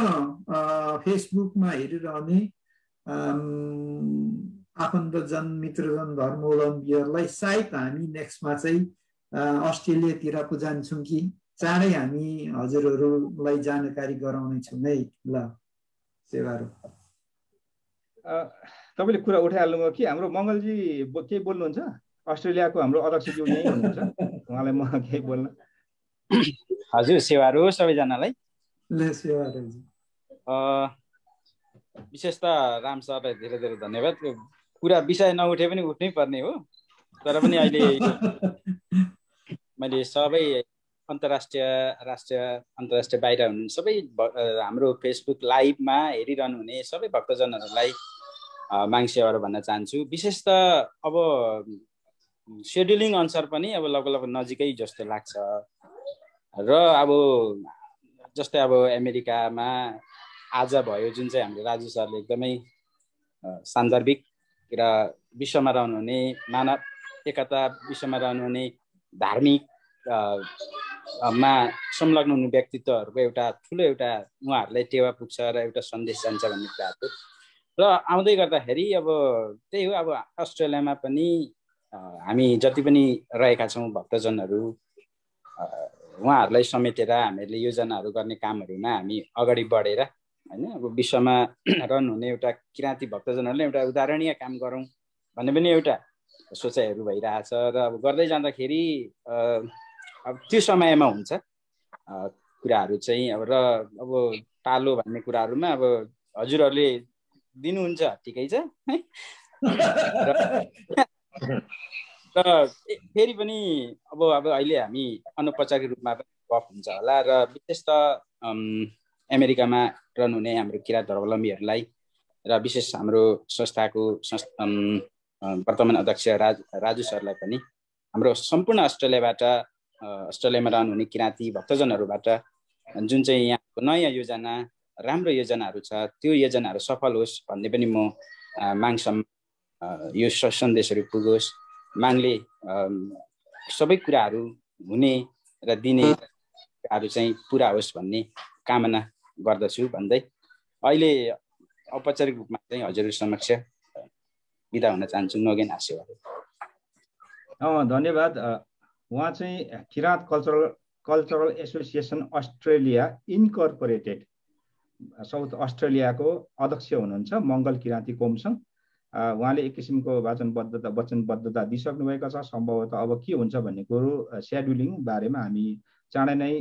फेसबुकमा हेरिरहने आफन्तजन मित्रजन धर्मावलम्बीहरूलाई सायद हामी नेक्स्टमा चाहिँ अस्ट्रेलियातिर पो जान्छौँ कि चाँडै हामी हजुरहरूलाई जानकारी गराउनेछौँ है। ल सेवारो, तपाईँले कुरा उठाइहाल्नुभयो कि हाम्रो मङ्गलजी केही बोल्नुहुन्छ? अस्ट्रेलियाको हाम्रो अध्यक्षज्यू यहीँ हुनुहुन्छ, उहाँलाई म केही बोल्न। हजुर, सेवारो सबैजनालाई। विशेष त राम सरलाई धेरै धेरै धन्यवाद। कुरा विषय नउठे पनि उठ्नै पर्ने हो, तर पनि अहिले मैले सबै अन्तर्राष्ट्रिय राष्ट्रिय अन्तर्राष्ट्रिय बाहिर हुनु सबै हाम्रो फेसबुक लाइभमा हेरिरहनु हुने सबै भक्तजनहरूलाई माग सेवारो भन्न चाहन्छु। विशेष त अब सेड्युलिङ अनुसार पनि अब लगभग नजिकै जस्तो लाग्छ र अब जस्तै अब अमेरिकामा आज भयो जुन चाहिँ हाम्रो राजु सरले एकदमै सान्दर्भिक र विश्वमा रहनुहुने मानव एकता, विश्वमा रहनुहुने धार्मिक मा संलग्न हुने व्यक्तित्वहरूको एउटा ठुलो एउटा उहाँहरूलाई टेवा पुग्छ र एउटा सन्देश जान्छ भन्ने कुराहरू र आउँदै गर्दाखेरि अब त्यही हो। अब अस्ट्रेलियामा पनि हामी जति पनि रहेका छौँ भक्तजनहरू, उहाँहरूलाई समेटेर हामीहरूले योजनाहरू गर्ने कामहरूमा हामी अगाडि बढेर होइन अब विश्वमा रहनुहुने एउटा किराँती भक्तजनहरूले एउटा उदाहरणीय काम गरौँ भन्ने पनि एउटा सोचाइहरू भइरहेछ र अब गर्दै जाँदाखेरि अब त्यो समयमा हुन्छ कुराहरू चाहिँ अब र अब पालो भन्ने कुराहरूमा अब हजुरहरूले दिनुहुन्छ ठिकै छ र फेरि पनि अब अहिले हामी अनौपचारिक रूपमा पनि गफ हुन्छ होला र विशेष त अमेरिकामा रहनुहुने हाम्रो किराँत धर्मावलम्बीहरूलाई र विशेष हाम्रो संस्थाको वर्तमान अध्यक्ष राजु सरलाई पनि हाम्रो सम्पूर्ण अस्ट्रेलियामा रहनुहुने किराँती भक्तजनहरूबाट जुन चाहिँ यहाँको नयाँ योजना, राम्रो योजनाहरू छ त्यो योजनाहरू सफल होस् भन्ने पनि म मागसम्म यो सन्देशहरू पुगोस्, मागले सबै कुराहरू हुने र दिने कुराहरू चाहिँ पुरा होस् भन्ने कामना गर्दछु भन्दै अहिले औपचारिक रूपमा चाहिँ हजुर समक्ष बिदा हुन चाहन्छु। नगेन आशीर्वाद। धन्यवाद। उहाँ चाहिँ Kirat cultural association Australia incorporated south अस्ट्रेलियाको अध्यक्ष हुनुहुन्छ मङ्गल किराँती कोमसङ। उहाँले एक किसिमको वचनबद्धता दिइसक्नु भएको छ। सम्भवतः अब के हुन्छ भन्ने कुरो सेड्युलिङ बारेमा हामी चाँडै नै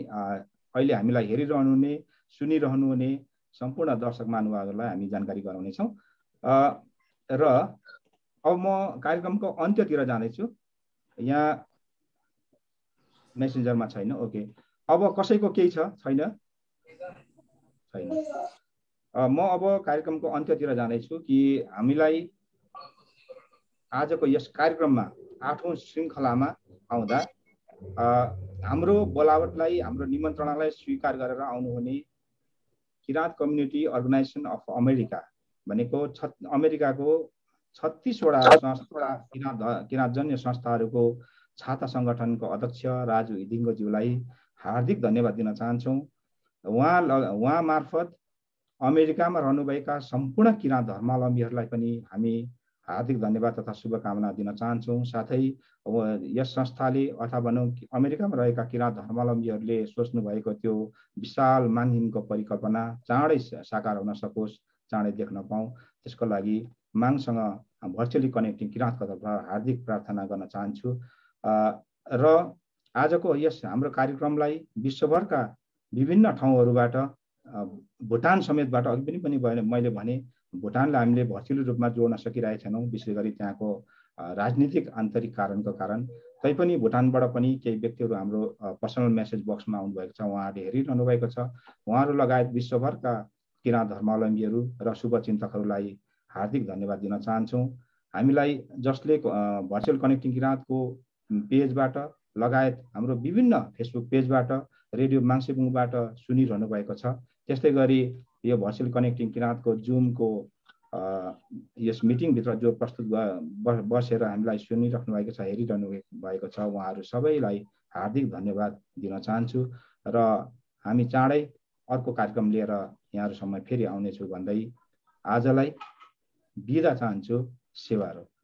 अहिले हामीलाई हेरिरहनुहुने सुनिरहनुहुने सम्पूर्ण दर्शक महानुभावहरूलाई हामी जानकारी गराउनेछौँ। र अब म कार्यक्रमको अन्त्यतिर जाँदैछु। यहाँ मेसेन्जरमा छैन। ओके, अब कसैको केही छैन। म अब कार्यक्रमको अन्त्यतिर जाँदैछु कि हामीलाई आजको यस कार्यक्रममा 8औं श्रृङ्खलामा आउँदा हाम्रो बोलावटलाई, हाम्रो निमन्त्रणालाई स्वीकार गरेर आउनुहुने Kirat community organization of America भनेको अमेरिकाको 36 वटा किराँतजन्य संस्थाहरूको छाता सङ्गठनको अध्यक्ष राजु हिदिङ्गोज्यूलाई हार्दिक धन्यवाद दिन चाहन्छौँ। उहाँ मार्फत अमेरिकामा रहनुभएका सम्पूर्ण किराँत धर्मावलम्बीहरूलाई पनि हामी हार्दिक धन्यवाद तथा शुभकामना दिन चाहन्छौँ। साथै यस संस्थाले अथवा भनौँ अमेरिकामा रहेका किराँत धर्मावलम्बीहरूले सोच्नु भएको त्यो विशाल माङहिमको परिकल्पना चाँडै साकार हुन सकोस्, चाँडै देख्न पाऊँ, त्यसको लागि माङसँग भर्चुअली कनेक्टिङ किराँतको तर्फबाट हार्दिक प्रार्थना गर्न चाहन्छु। र आजको यस हाम्रो कार्यक्रमलाई विश्वभरका विभिन्न ठाउँहरूबाट भुटान समेतबाट अघि पनि मैले भने भुटानलाई हामीले भर्चुअली रूपमा जोड्न सकिरहेका छैनौँ, विशेष गरी त्यहाँको राजनीतिक आन्तरिक कारणको कारण। तैपनि भुटानबाट पनि केही व्यक्तिहरू हाम्रो पर्सनल मेसेज बक्समा आउनुभएको छ, उहाँहरूले हेरिरहनु भएको छ। उहाँहरू लगायत विश्वभरका किराँत धर्मावलम्बीहरू र शुभचिन्तकहरूलाई हार्दिक धन्यवाद दिन चाहन्छौँ। हामीलाई जसले भर्चुअल कनेक्टिङ किराँतको पेजबाट लगायत हाम्रो विभिन्न फेसबुक पेजबाट, रेडियो माङ्सेबुङबाट सुनिरहनु भएको छ, त्यस्तै गरी यो भर्चुअल कनेक्टिङ किराँतको जुमको यस मिटिङभित्र जो प्रस्तुत बसेर हामीलाई सुनिराख्नु भएको छ, हेरिरहनु भएको छ, उहाँहरू सबैलाई हार्दिक धन्यवाद दिन चाहन्छु। र हामी चाँडै अर्को कार्यक्रम लिएर यहाँहरूसम्म फेरि आउनेछु भन्दै आजलाई बिदा चाहन्छु। सेवा रहोस्।